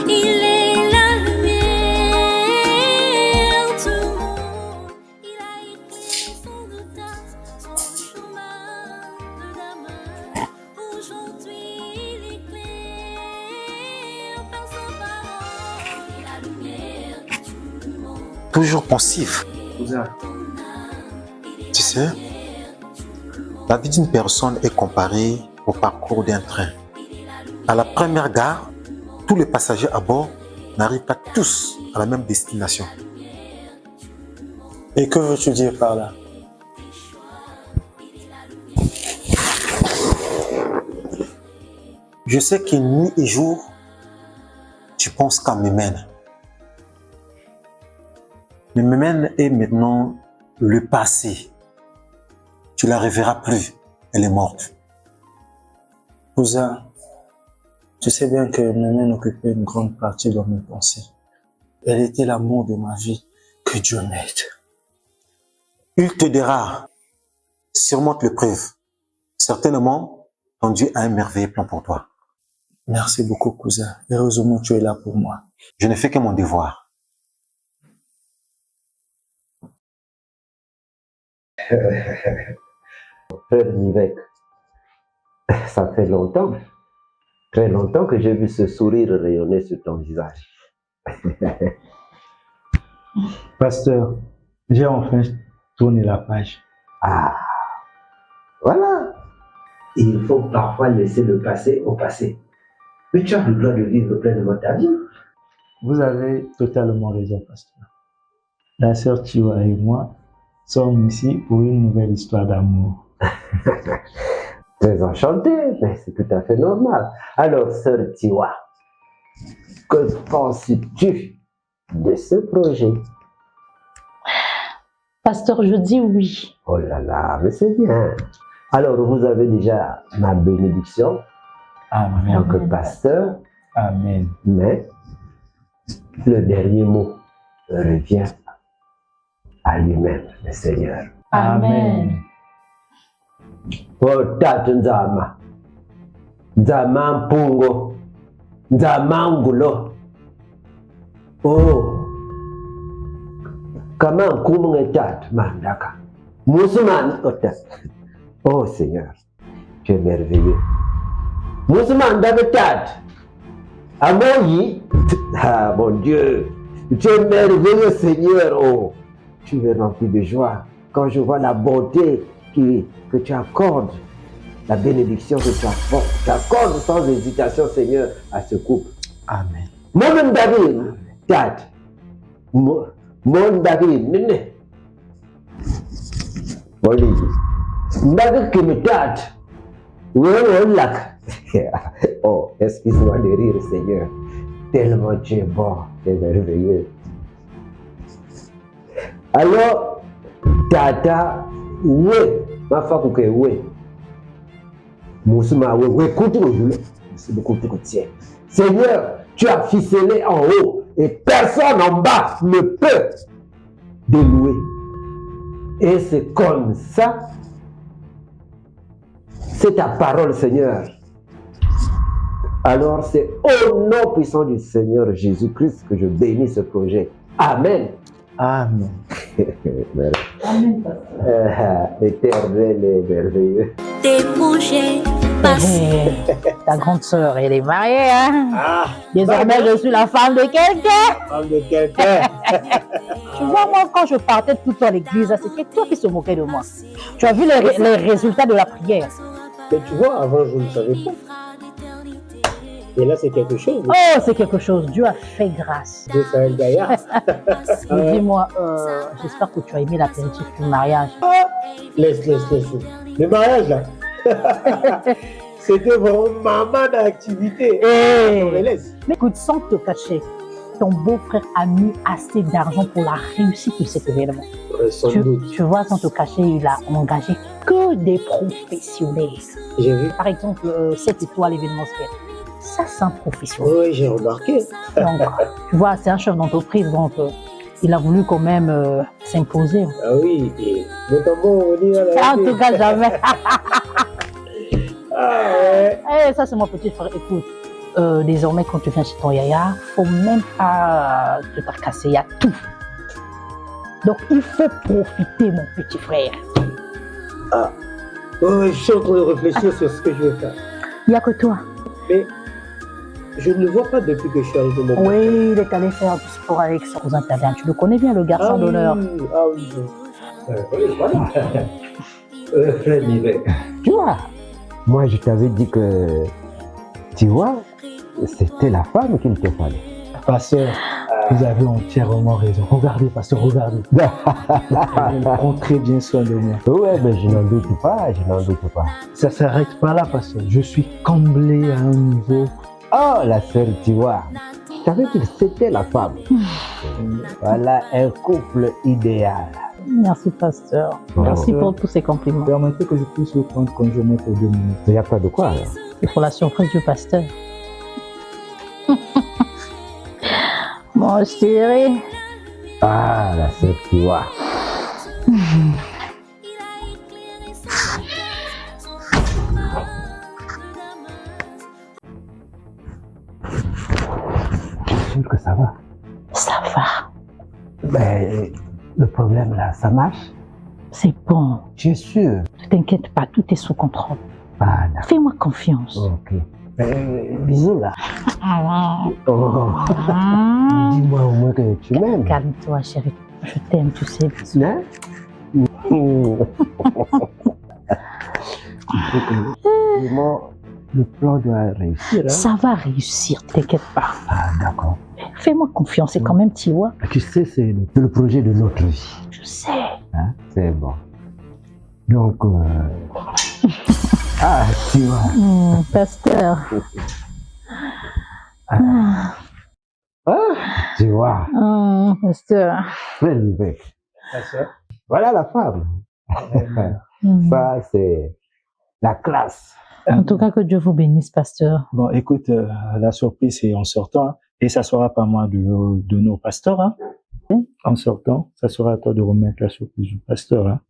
il est la lumière du monde. Il a été son doute, son chemin de Damas. Aujourd'hui il éclaire par sa parole, il est la lumière de tout le monde. Toujours pensif. Tu sais, la vie d'une personne est comparée au parcours d'un train. À la première gare, tous les passagers à bord n'arrivent pas tous à la même destination. Et que veux-tu dire par là? Je sais que nuit et jour, tu penses qu'à Mémène. Mais Mémène est maintenant le passé. Tu la reverras plus. Elle est morte. Cousin, tu sais bien que Mémène occupait une grande partie de mes pensées. Elle était l'amour de ma vie. Que Dieu m'aide. Il t'aidera. surmonte l'épreuve. Certainement, ton Dieu a un merveilleux plan pour toi. Merci beaucoup, cousin. Heureusement, tu es là pour moi. Je ne fais que mon devoir. Frère Nivek, ça fait longtemps, très longtemps que j'ai vu ce sourire rayonner sur ton visage. Pasteur, j'ai enfin tourné la page. Ah, voilà. Il faut parfois laisser le passé au passé. Mais tu as le droit de vivre pleinement ta vie. Vous avez totalement raison, pasteur. La sœur Tiwa et moi sommes ici pour une nouvelle histoire d'amour. Très enchanté, mais c'est tout à fait normal. Alors, sœur Tiwa, que penses-tu de ce projet? Pasteur, je dis oui. Oh là là, mais c'est bien. Alors, vous avez déjà ma bénédiction en tant que pasteur. Amen. Mais le dernier mot revient à lui-même, le Seigneur. Amen. Oh, Tata Nzama, Nzama Mpungo, Nzama Ngulo. Oh, kama nkumunge Tata Mandaka, Moussoumane Ota. Oh Seigneur, tu es merveilleux. Moussoumane Tata, Amoyi, ah mon Dieu, tu es merveilleux Seigneur. Oh, tu es rempli de joie quand je vois la bonté que tu accordes, la bénédiction que tu accordes sans hésitation, Seigneur, à ce couple. Amen. Mon David, Tata, mon David, Nene. Oh, excuse-moi de rire, Seigneur. Tellement tu es bon, tu es merveilleux. Alors, Tata, oui, ma femme, oui. Moussouma, oui, Seigneur, tu as ficelé en haut et personne en bas ne peut délouer. Et c'est comme ça, c'est ta parole, Seigneur. Alors c'est au nom puissant du Seigneur Jésus-Christ que je bénis ce projet. Amen. Amen. Amen. Éternel et merveilleux. Tes projets passés. Ta grande sœur, elle est mariée, hein? Ah, désormais, je suis la femme de quelqu'un. Femme de quelqu'un. Tu vois, moi, quand je partais tout le temps à l'église, c'était toi qui se moquais de moi. Tu as vu les résultats de la prière. Mais tu vois, avant, je ne savais pas. Et là, c'est quelque chose. Oh, c'est quelque chose. Dieu a fait grâce. Dieu, c'est un gaillard. Mais dis-moi, j'espère que tu as aimé l'apéritif du mariage. Laisse. Le mariage, là. C'était vraiment maman d'activité. Mais écoute, sans te cacher, ton beau-frère a mis assez d'argent pour la réussite de cet événement. Tu vois, sans te cacher, il a engagé que des professionnels. J'ai vu. Par exemple, cette étoile événementielle. Ça, c'est un professionnel. Oui, j'ai remarqué. Donc, tu vois, c'est un chef d'entreprise, donc il a voulu quand même s'imposer. Ah oui, et notamment on dit en tout cas, jamais. Ah ouais. Ça, c'est mon petit frère. Écoute, désormais, quand tu viens chez ton yaya, faut même pas te tracasser, il y a tout. Donc, il faut profiter, mon petit frère. Ah, ouais, je suis en train de réfléchir sur ce que je vais faire. Il n'y a que toi. Mais je ne le vois pas depuis que je suis arrivé au monde. Oui, il est allé faire du sport avec son cousin Tavian. Tu le connais bien, le garçon d'honneur. Ah oui. Voilà. Frère Nivek, tu vois, moi je t'avais dit que, tu vois, c'était la femme qu'il te fallait. Pasteur, vous avez entièrement raison. Regardez, pasteur, regardez. Elle prend très bien soin de moi. Ouais, mais je n'en doute pas, Ça ne s'arrête pas là, pasteur. Je suis comblé à un niveau. Oh, la sœur, tu vois, je savais que c'était la femme. Voilà un couple idéal. Merci, pasteur. Merci pour tous ces compliments. Permettez que je puisse vous prendre congé pour 2 minutes. Il n'y a pas de quoi, alors. C'est pour la surprise du pasteur. Mon chéri. Ah, la sœur, tu vois. jure que ça va. Ça va. Ben, le problème là, ça marche? C'est bon. Tu es sûr? Ne t'inquiète pas, tout est sous contrôle. Ah, d'accord. Fais-moi confiance. Ok. Bisous là. Oh. Dis-moi au moins que tu m'aimes. Calme-toi, chérie. Je t'aime, tu sais. Hein? Vraiment, le plan doit réussir. Hein? Ça va réussir, t'inquiète pas. Ah, d'accord. Fais-moi confiance, c'est quand même, tu vois. Tu sais, c'est le projet de notre vie. Je sais. Hein? C'est bon. Donc, ah, tu vois. Pasteur. Tu vois. Pasteur. Frère Vivek. Voilà la femme. Ça, c'est la classe. En tout cas, que Dieu vous bénisse, pasteur. Bon, écoute, la surprise, c'est en sortant, hein, et ça sera pas moi de donner au pasteur. Hein. En sortant, ça sera à toi de remettre la surprise du pasteur. Hein.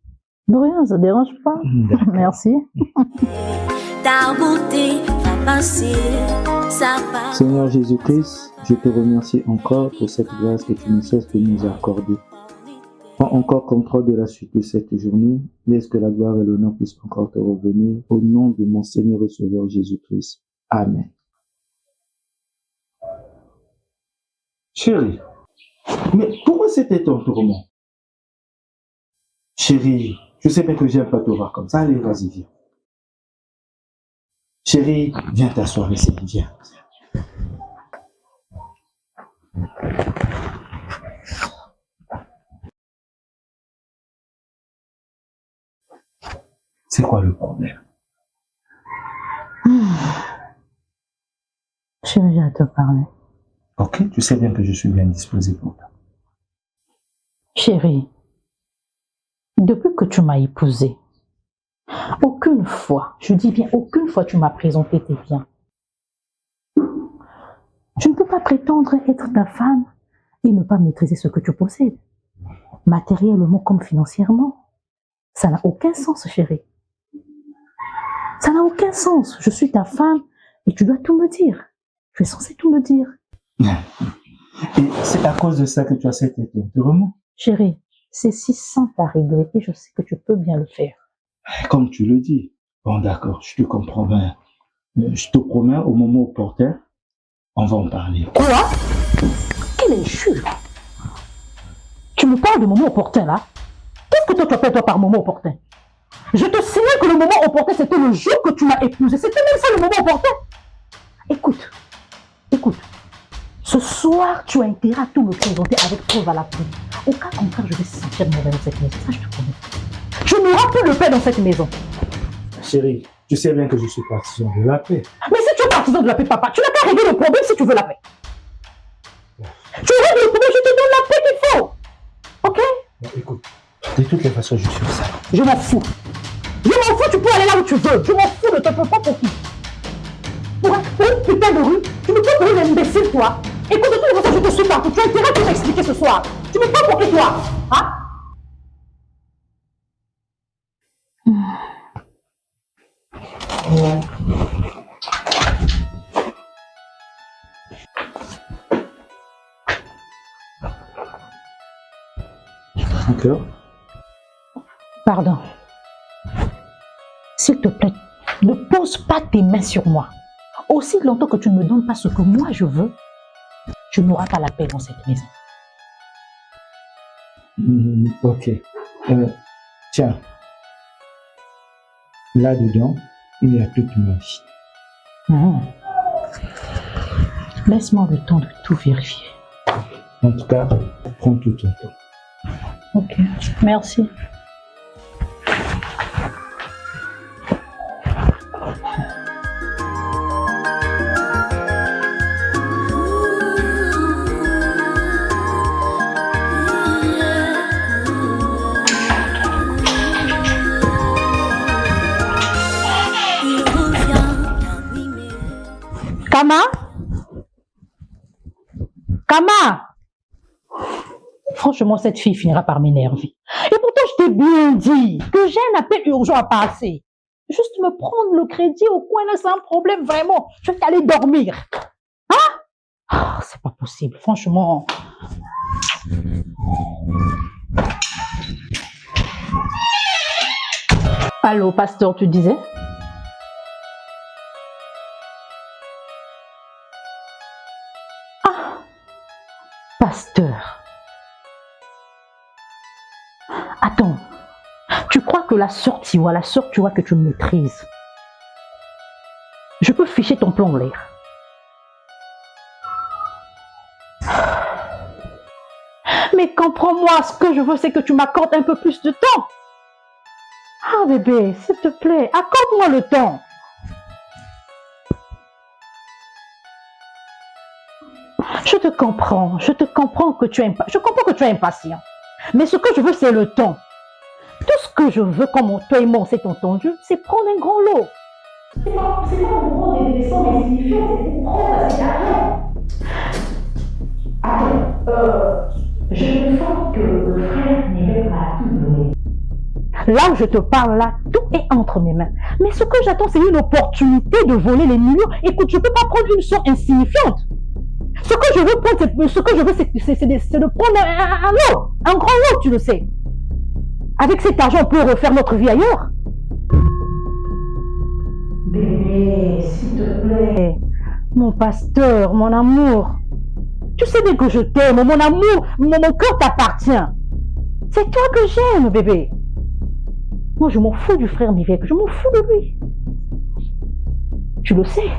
Non, rien, ça dérange pas. Merci. Ta beauté va passer, ça va. Seigneur Jésus-Christ, je te remercie encore pour cette grâce que tu ne cesses de nous accorder. Prends encore contrôle de la suite de cette journée. Laisse que la gloire et l'honneur puissent encore te revenir. Au nom de mon Seigneur et Sauveur Jésus-Christ. Amen. Chérie, mais pourquoi c'était ton tourment? Chérie, je sais bien que j'aime pas te voir comme ça. Allez, vas-y, viens. Chérie, viens t'asseoir ici, viens. C'est quoi le problème? Je viens te parler. Ok, tu sais bien que je suis bien disposé pour toi. Chérie, depuis que tu m'as épousée, aucune fois, je dis bien aucune fois, tu m'as présenté tes biens. Tu ne peux pas prétendre être ta femme et ne pas maîtriser ce que tu possèdes, matériellement comme financièrement. Ça n'a aucun sens, chérie. Ça n'a aucun sens. Je suis ta femme et tu dois tout me dire. Tu es censé tout me dire. Et c'est à cause de ça que tu as cet étonnement. Chérie, c'est si simple à régler et je sais que tu peux bien le faire. Comme tu le dis. Bon, d'accord, je te comprends bien. Je te promets, au moment opportun, on va en parler. Quoi? Quel injure! Tu me parles de moment opportun, là? Qu'est-ce que toi tu appelles toi par moment opportun? Je te signale que le moment opportun, c'était le jour que tu m'as épousé. C'était même ça le moment opportun. Écoute. Ce soir, tu as intérêt à tout me présenter avec preuve à l'appui. Au cas contraire, je vais sentir mauvais dans cette maison. Ça, je te promets. Je n'aurai plus le paix dans cette maison. Chérie, tu sais bien que je suis partisan de la paix. Mais si tu es partisan de la paix, papa, tu n'as qu'à régler le problème si tu veux la paix. Tu règles le problème, je te donne la paix qu'il faut. Ok? Bon, écoute, de toutes les façons, je suis ça. Je m'en fous. Je m'en fous, tu peux aller là où tu veux. Je m'en fous, ne te fais pas pour qui. Pour une putain de rue, tu me prends pour une imbécile, toi. Écoute, de toutes les façons, je te suis partout. Tu as intérêt à tout m'expliquer ce soir. Tu me prends pour qui, toi? Hein? D'accord. Pardon. S'il te plaît, ne pose pas tes mains sur moi. Aussi longtemps que tu ne me donnes pas ce que moi je veux, tu n'auras pas la paix dans cette maison. Ok. Tiens. Là-dedans, il y a toute ma vie. Laisse-moi le temps de tout vérifier. En tout cas, prends tout ton temps. Ok, merci. Kama! Franchement, cette fille finira par m'énerver. Et pourtant, je t'ai bien dit que j'ai un appel urgent à passer. Juste me prendre le crédit au coin là, c'est un problème vraiment. Je vais aller dormir. Hein? Ah, c'est pas possible, franchement. Allô, pasteur, tu disais? Ah, pasteur. Attends, tu crois que la sœur tu vois que tu me maîtrises. Je peux ficher ton plan en l'air. Mais comprends-moi, ce que je veux, c'est que tu m'accordes un peu plus de temps. Ah bébé, s'il te plaît, accorde-moi le temps. Je comprends que tu es impatient. Mais ce que je veux, c'est le temps. Tout ce que je veux, comme toi et moi on s'est entendu, c'est prendre un grand lot. C'est pas en gros des sommes insignifiantes, c'est pour prendre assez d'argent. Attends, je me sens que le frère n'est pas tout donné. Là où je te parle, là, tout est entre mes mains. Mais ce que j'attends, c'est une opportunité de voler les millions. Écoute, je ne peux pas prendre une somme insignifiante. Ce que je veux prendre, c'est de prendre un lot, un grand lot, tu le sais. Avec cet argent, on peut refaire notre vie ailleurs. Bébé, s'il te plaît, mon pasteur, mon amour. Tu sais bien que je t'aime, mon amour, mon cœur t'appartient. C'est toi que j'aime, bébé. Moi, je m'en fous du frère Mivek, je m'en fous de lui. Tu le sais.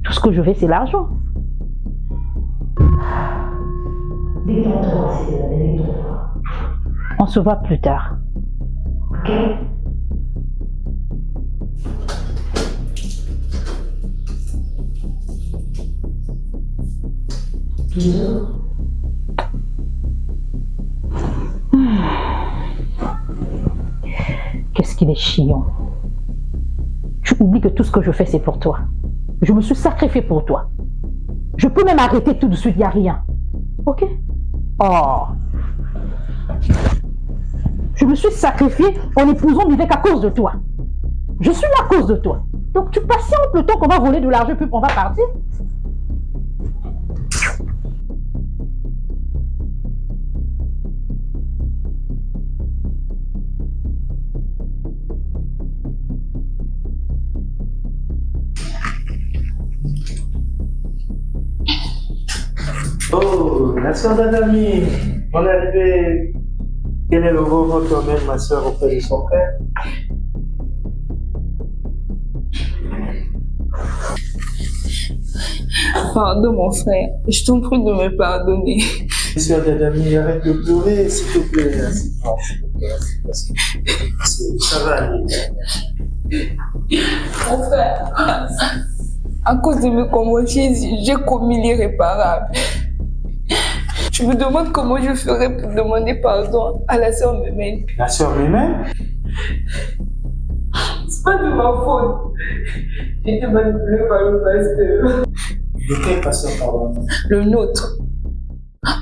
Tout ce que je veux, c'est l'argent. Détends-toi, détends-toi. On se voit plus tard. Ok? Bisous. Qu'est-ce qu'il est chiant. Tu oublies que tout ce que je fais, c'est pour toi. Je me suis sacrifiée pour toi. Je peux même arrêter tout de suite, il n'y a rien. Ok? Oh. Je me suis sacrifiée en épousant Mivek à cause de toi. Je suis là à cause de toi. Donc tu patientes le temps qu'on va voler de l'argent puis qu'on va partir. Oh, la soeur d'Adami, on est arrivé. Quel est le moment qui emmène ma soeur auprès de son frère? Pardon mon frère, je t'en prie de me pardonner. Soeur d'Adami, arrête de pleurer, s'il te plaît. Ça va aller. Mon frère, à cause de mes convoitises, j'ai commis l'irréparable. Je me demande comment je ferai pour demander pardon à la sœur Mémène. La sœur Mémène? C'est pas de ma faute. J'ai été manipulée par le pasteur. De quel pasteur, pardon? Le nôtre.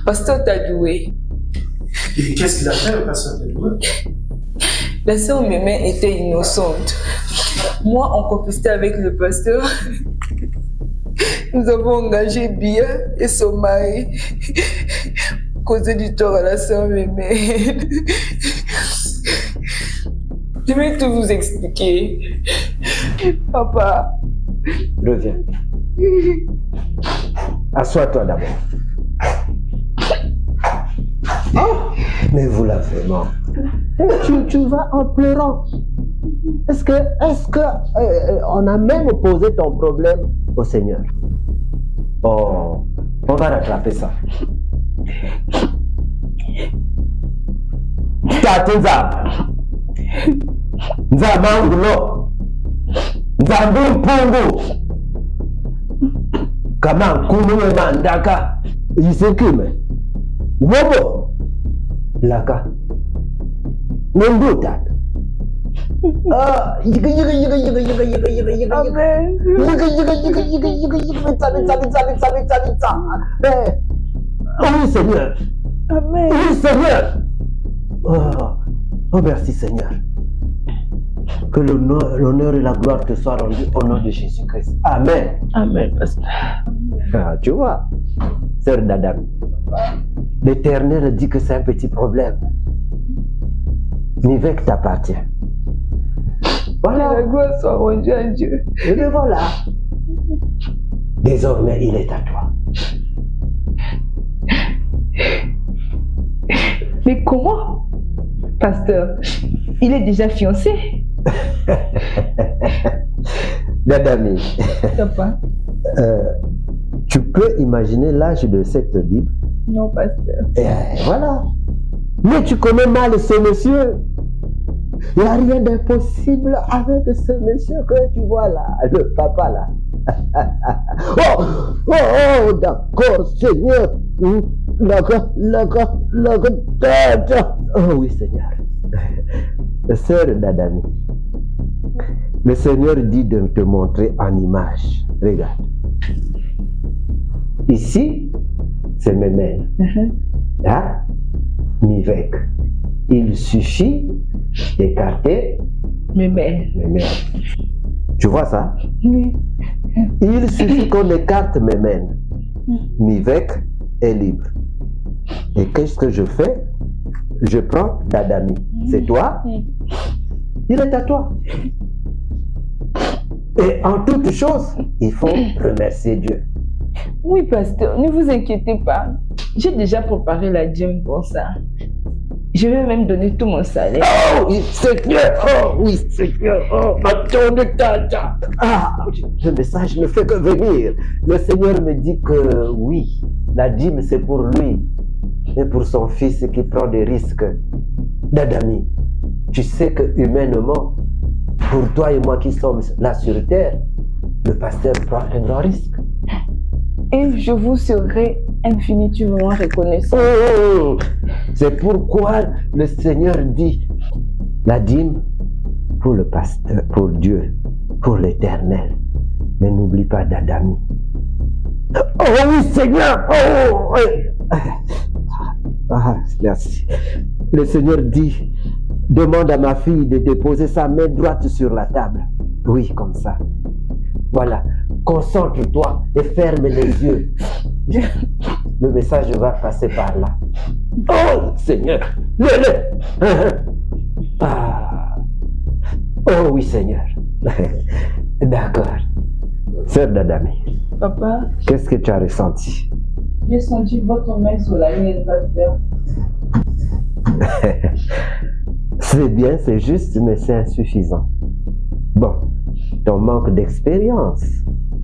Pasteur Tadoué. Et qu'est-ce qu'il a fait, le pasteur Tadoué? La sœur Mémène était innocente. Moi, en complicité avec le pasteur, nous avons engagé Bia et son mari causer du tort à la sœur Mémène. Je vais tout vous expliquer. Papa. Reviens. Assois-toi d'abord. Oh, mais vous l'avez mort. Tu vas en pleurant. Est-ce que on a même posé ton problème au Seigneur? Oh, on va rattraper ça. Tatunza. Nzamangulo. Nzambumpungu. Kama nkumuwe mandaka. Yisekime. Wobo. Laka. Nembuta. Ah, yiga. Amen. Oui, Seigneur. Amen. Oui, Seigneur. Oh, merci, Seigneur. Que l'honneur et la gloire te soient rendus au nom de Jésus-Christ. Amen. Amen, pasteur. Tu vois, sœur d'Adam, l'Éternel dit que c'est un petit problème. Nivek t'appartient. Voilà. Que la gloire soit rendue à Dieu. Et bien voilà. Désormais, il est à toi. Mais comment, pasteur? Il est déjà fiancé. Dadami, Papa. Tu peux imaginer l'âge de cette Bible? Non, pasteur. Et voilà. Mais tu connais mal ce monsieur. Il n'y a rien d'impossible avec ce monsieur que tu vois là, le papa là. Oh, d'accord, Seigneur. Oh oui, Seigneur. Sœur Dadami, le Seigneur dit de te montrer en image. Regarde. Ici, c'est Mémène. Là, Nivek. Il suffit d'écarter Mémène. Tu vois ça? Oui. Il suffit qu'on écarte Mémène. Nivek est libre. Et qu'est-ce que je fais? Je prends Dadami. C'est toi? Il est à toi. Et en toute chose, il faut remercier Dieu. Oui, pasteur, ne vous inquiétez pas. J'ai déjà préparé la dîme pour ça. Je vais même donner tout mon salaire. Oh oui, Seigneur! Oh oui, Seigneur! Oh, le message ne fait que venir. Le Seigneur me dit que oui, la dîme c'est pour lui et pour son fils qui prend des risques. Dadami, tu sais que humainement, pour toi et moi qui sommes là sur terre, le pasteur prend un grand risque. Et je vous serai infiniment reconnaissant. Oh, c'est pourquoi le Seigneur dit la dîme pour le pasteur, pour Dieu, pour l'Éternel. Mais n'oublie pas Dadami. Oh oui, Seigneur! Oh, ah, merci. Le Seigneur dit, demande à ma fille de déposer sa main droite sur la table. Oui, comme ça. Voilà. Concentre-toi et ferme les yeux. Le message va passer par là. Oh, Seigneur! Ah. Oh oui, Seigneur. D'accord. Sœur Dadami. Papa. Qu'est-ce que tu as ressenti? J'ai senti votre main sur la mienne, pasteur. C'est bien, c'est juste, mais c'est insuffisant. Bon, ton manque d'expérience,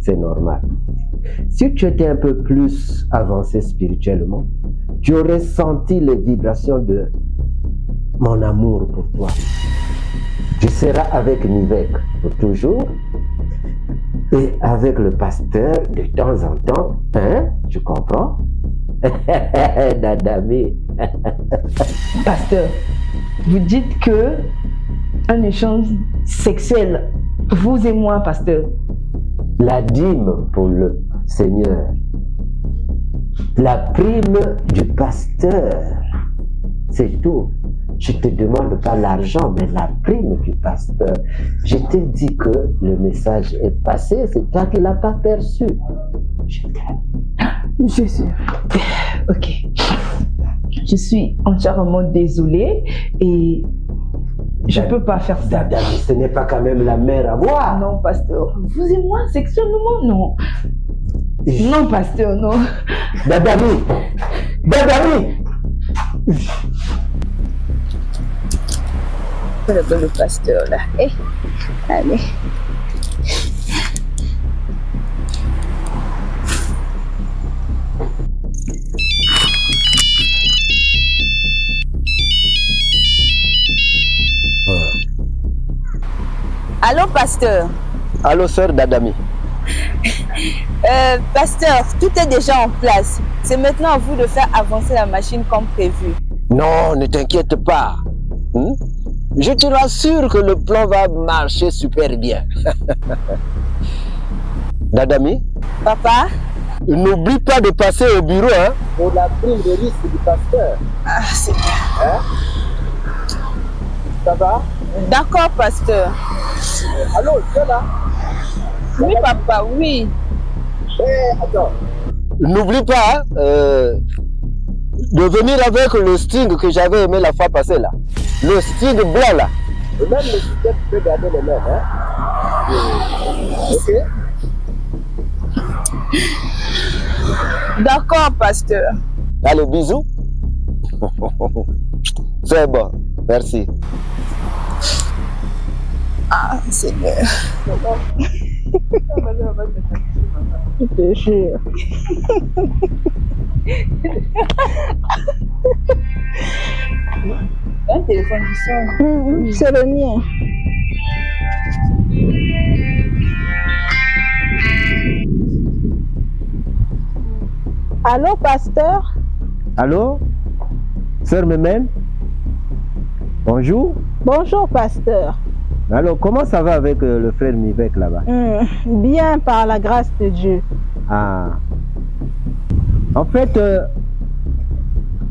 c'est normal. Si tu étais un peu plus avancé spirituellement, tu aurais senti les vibrations de mon amour pour toi. Tu seras avec Nivek pour toujours et avec le pasteur de temps en temps. Hein? Tu comprends? Dadami. Pasteur, vous dites que un échange sexuel, vous et moi, pasteur. La dîme pour le Seigneur. La prime du pasteur. C'est tout. Je te demande pas l'argent, mais la prime du pasteur. Je t'ai dit que le message est passé, c'est toi qui l'as pas perçu. Je t'aime. Je suis... Ok. Je suis entièrement désolée et je peux pas faire ça. Dadami, ce n'est pas quand même la mère à voir. Non, pasteur. Vous et moi, sexuellement, non. Non, pasteur, non. Dadami! Dadami! Le pasteur là. Eh, allez. Allô, pasteur. Allô, sœur Dadami. Pasteur, tout est déjà en place. C'est maintenant à vous de faire avancer la machine comme prévu. Non, ne t'inquiète pas. Je te rassure que le plan va marcher super bien. Dadami? Papa? N'oublie pas de passer au bureau pour la prime de risque du pasteur. Ah, c'est bien. Hein? Ça va? D'accord, pasteur. Allô, tu es là? Oui, papa, oui. Attends, n'oublie pas de venir avec le sting que j'avais aimé la fois passée là. Le sting blanc là. Et même le sting, tu peux garder les mêmes. Ok. D'accord, pasteur. Allez, bisous. C'est bon, merci. Ah, Seigneur. Je te jure. Un téléphone qui sonne. C'est le mien. Allô, pasteur? Allô? Sœur Mémène? Bonjour. Bonjour, pasteur. Alors, comment ça va avec le frère Mivek là-bas? Bien, par la grâce de Dieu. Ah. En fait,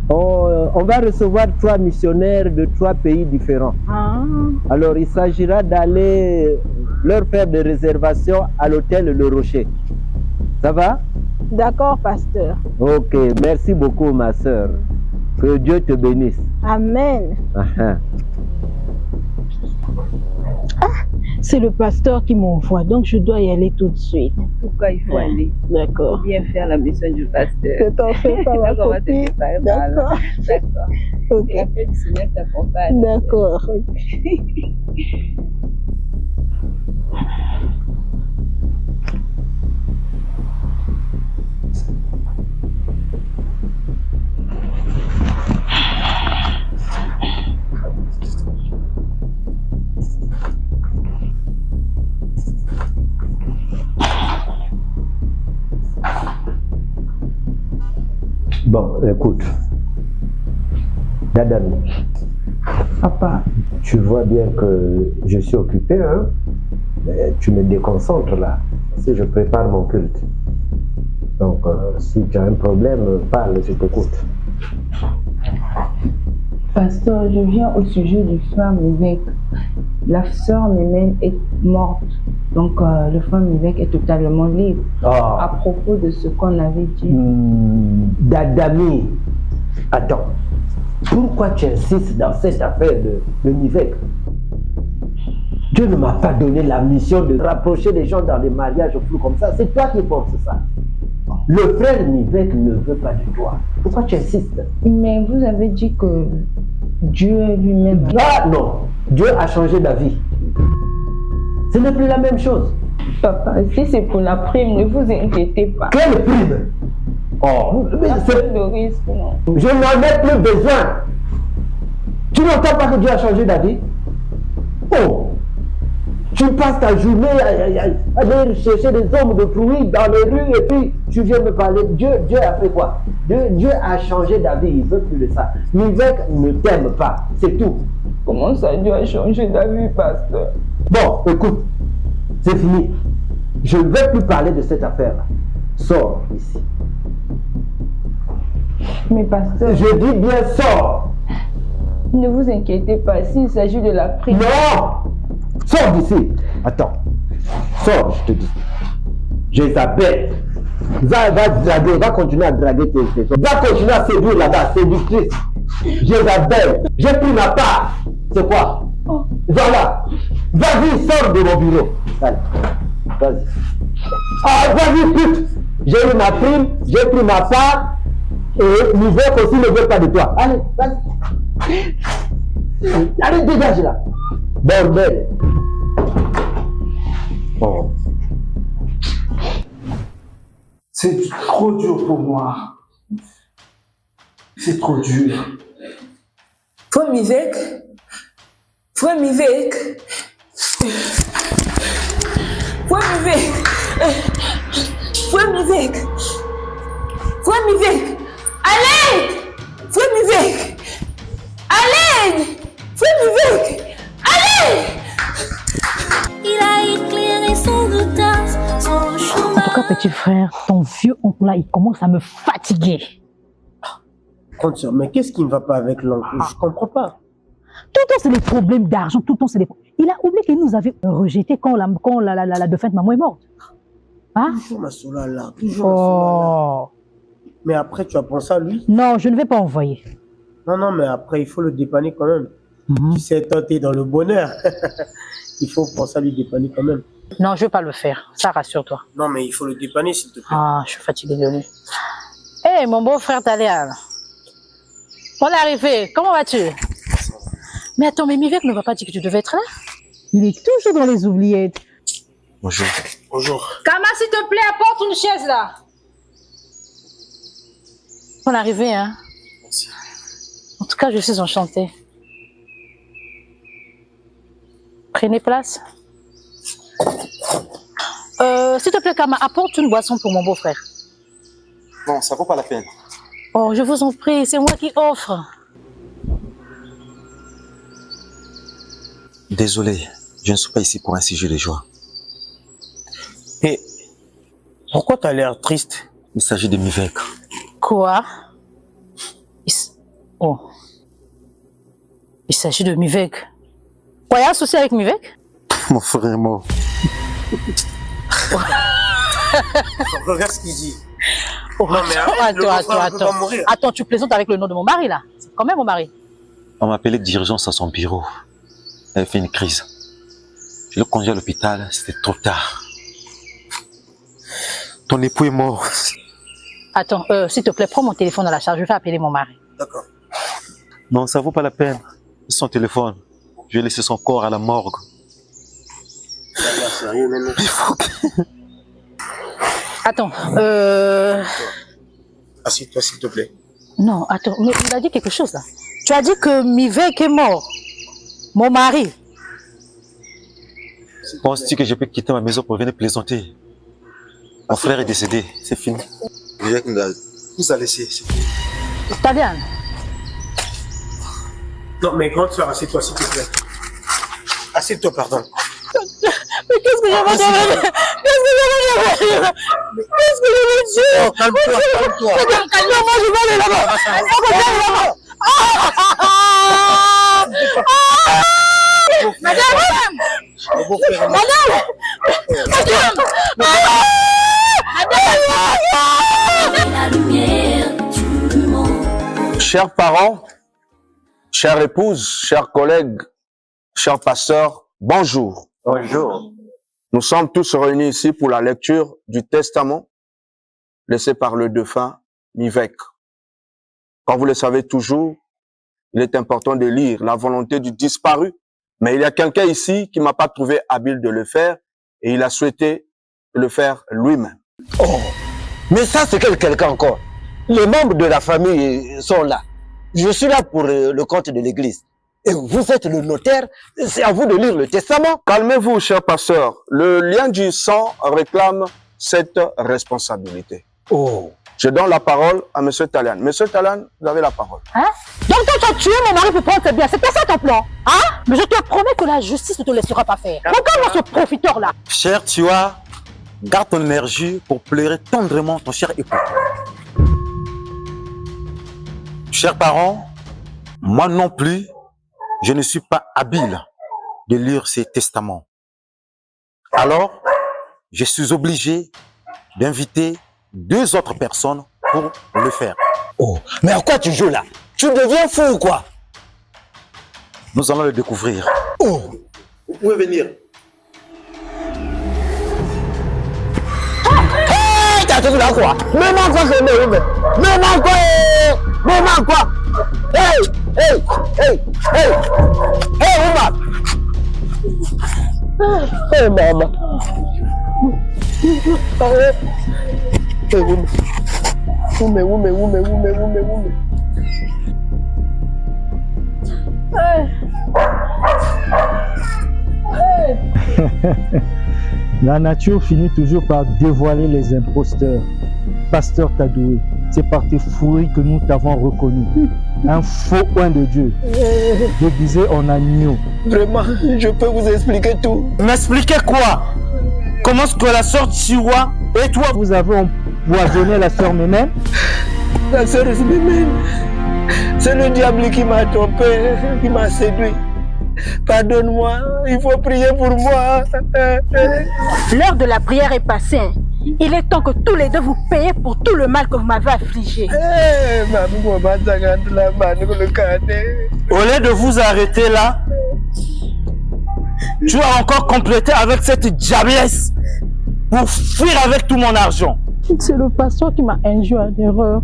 on va recevoir 3 missionnaires de 3 pays différents. Ah. Alors, il s'agira d'aller leur faire des réservations à l'hôtel Le Rocher. Ça va? D'accord, pasteur. Ok, merci beaucoup, ma sœur. Que Dieu te bénisse. Amen. C'est le pasteur qui m'envoie, donc je dois y aller tout de suite. Pourquoi il faut aller? D'accord. Bien faire la mission du pasteur. Ne t'en fais pas, ma copine. D'accord. D'accord. Ok. La paix du Seigneur t'accompagne. D'accord. Bon, écoute. Dadami. Papa. Tu vois bien que je suis occupé, hein? Mais tu me déconcentres là. Si je prépare mon culte. Donc, si tu as un problème, parle, je t'écoute. Pasteur, je viens au sujet du frère Mivek. La sœur Mémène est morte. Donc, le frère Mivek est totalement libre. À propos de ce qu'on avait dit. Dadami, attends. Pourquoi tu insistes dans cette affaire de Mivek? Dieu ne m'a pas donné la mission de rapprocher les gens dans les mariages flous comme ça. C'est toi qui penses ça. Le frère Mivek ne veut pas de toi. Pourquoi tu insistes? Mais vous avez dit que Dieu lui-même... Ah non, Dieu a changé d'avis. Ce n'est plus la même chose. Papa, si c'est pour la prime, ne vous inquiétez pas. Quelle prime? Oh, mais c'est de risque, non. Je n'en ai plus besoin. Tu n'entends pas que Dieu a changé d'avis? Oh, tu passes ta journée à aller chercher des hommes de fruits dans les rues et puis tu viens me parler. Dieu a fait quoi? Dieu a changé d'avis, il ne veut plus de ça. Mivek ne t'aime pas, c'est tout. Comment ça, Dieu a changé d'avis, pasteur? Bon, écoute, c'est fini. Je ne veux plus parler de cette affaire-là. Sors ici. Mais pasteur... Je dis bien sors. Ne vous inquiétez pas, s'il s'agit de la prime... Non! Sors d'ici. Attends. Sors, je te dis. Jézabel. Va draguer, va continuer à draguer tes hommes. Va continuer à séduire là-bas, séductrice. Jézabel, j'ai pris ma part. C'est quoi? Voilà. Vas-y, sors de mon bureau. Allez, vas-y. Ah, vas-y, pute. J'ai eu ma prime, j'ai pris ma part. Et Mivek aussi ne veut pas de toi. Allez, vas-y. Allez, dégage là. Bordel. Oh. C'est trop dur pour moi. C'est trop dur. Frère Mivek. Frère Mivek. Frère Mivek. Frère Mivek. Frère Mivek. Allez! Frère Mivek. Allez! Frère Mivek. Allez! Il a éclairé son audace, son chemin. En tout cas, petit frère, ton vieux oncle là, il commence à me fatiguer. Grande sœur, mais qu'est-ce qui ne va pas avec l'oncle? Je ne comprends pas. Tout le temps, c'est des problèmes d'argent. Tout le temps, c'est des... Il a oublié qu'il nous avait rejetés quand la défunte maman est morte. Hein? Toujours ma sola là. Toujours ma sola là. Mais après, tu as pensé à lui? Non, je ne vais pas envoyer. Non, mais après, il faut le dépanner quand même. Tu sais, toi, t'es dans le bonheur. Il faut penser à lui dépanner quand même. Non, je ne vais pas le faire. Ça, rassure-toi. Non, mais il faut le dépanner, s'il te plaît. Ah, je suis fatiguée de lui. Hé, mon beau-frère Talian. On est arrivé. Comment vas-tu? Mais attends, mais Mivek ne m'a pas dit que tu devais être là. Il est toujours dans les oubliettes. Bonjour. Bonjour. Kama, s'il te plaît, apporte une chaise là. On est arrivé, hein? Merci. En tout cas, je suis enchantée. Prenez place. S'il te plaît, Kama, apporte une boisson pour mon beau-frère. Non, ça vaut pas la peine. Oh, je vous en prie, c'est moi qui offre. Désolé, je ne suis pas ici pour un sujet de joie. Et pourquoi tu as l'air triste? Il s'agit de Mivek. Quoi? Oh. Il s'agit de Mivek. Quoi, il y a un souci avec Mivek? Mon frère est mort. Regarde ce qu'il dit. Oh, non, mais attends. Attends, tu plaisantes avec le nom de mon mari, là. C'est quand même mon mari. On m'a appelé d'urgence à son bureau. Elle a fait une crise. Je l'ai conduit à l'hôpital, c'était trop tard. Ton époux est mort. Attends, s'il te plaît, prends mon téléphone à la charge, je vais appeler mon mari. D'accord. Non, ça vaut pas la peine. Son téléphone. Je vais laisser son corps à la morgue. Sérieux, maintenant. Attends, Assieds-toi, s'il te plaît. Non, attends, mais il a dit quelque chose là. Tu as dit que Mivek est mort. Mon mari. Penses-tu que je peux quitter ma maison pour venir plaisanter? Mon frère est décédé, c'est fini. Mivek nous a laissé, c'est fini. Talian. Non, mais grande soeur, assieds-toi, s'il te plaît. Assieds-toi, pardon. Mais qu'est-ce que je vais dire? Qu'est-ce que je vais dire? Oh, calme-toi, calme-toi. Calme-moi, je vais aller là-bas. Chers parents, chères épouses, chers collègues, chers pasteurs, bonjour. Bonjour. Nous sommes tous réunis ici pour la lecture du testament laissé par le défunt Mivek. Comme vous le savez toujours, il est important de lire la volonté du disparu, mais il y a quelqu'un ici qui m'a pas trouvé habile de le faire et il a souhaité le faire lui-même. Oh, mais ça c'est quelqu'un encore. Les membres de la famille sont là. Je suis là pour le compte de l'église. Et vous êtes le notaire, c'est à vous de lire le testament. Calmez-vous, cher pasteur. Le lien du sang réclame cette responsabilité. Oh. Je donne la parole à M. Talian. M. Talian, vous avez la parole. Hein? Donc toi, tu as tué mon mari pour prendre ses biens. C'est pas ça ton plan? Hein? Mais je te promets que la justice ne te laissera pas faire. Regarde-moi ce profiteur-là. Cher Tua, garde ton énergie pour pleurer tendrement ton cher époux. Chers parents, moi non plus, je ne suis pas habile de lire ces testaments. Alors, je suis obligé d'inviter 2 autres personnes pour le faire. Oh, mais à quoi tu joues là? Tu deviens fou ou quoi? Nous allons le découvrir. Oh, vous pouvez venir. Hey, t'as tout là quoi? Même quoi que même quoi? Même quoi? Hey, hey, hey, hey, hey, Ouma! Hey, maman. Hey, Ouma. La nature finit toujours par dévoiler les imposteurs. Pasteur Tadoué, c'est par tes fruits que nous t'avons reconnu. Un faux oint de Dieu, déguisé en agneau. Vraiment, je peux vous expliquer tout. M'expliquer quoi? Comment est-ce que la sœur Chiwa et toi, vous avez empoisonné la sœur Mémène? La sœur Mémène, c'est le diable qui m'a trompé, qui m'a séduit. Pardonne-moi, il faut prier pour moi. L'heure de la prière est passée. Il est temps que tous les deux vous payez pour tout le mal que vous m'avez affligé. Au lieu de vous arrêter là, tu as encore complété avec cette diablesse pour fuir avec tout mon argent. C'est le pasteur qui m'a induit en erreur.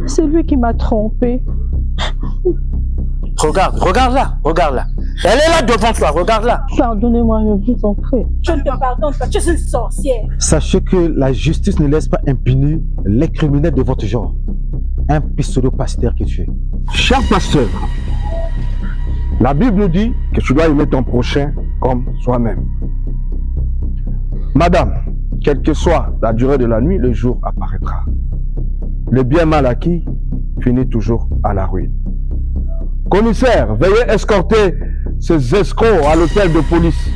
C'est lui qui m'a trompé. Regarde là. Elle est là devant toi, regarde-la. Pardonnez-moi, je vous en prie. Je ne te pardonne pas, tu es une sorcière. Sachez que la justice ne laisse pas impunis les criminels de votre genre. Un pseudo-pasteur que tu es. Cher pasteur, la Bible dit que tu dois aimer ton prochain comme soi-même. Madame, quelle que soit la durée de la nuit, le jour apparaîtra. Le bien mal acquis finit toujours à la ruine. Commissaire, veuillez escorter ces escrocs à l'hôtel de police.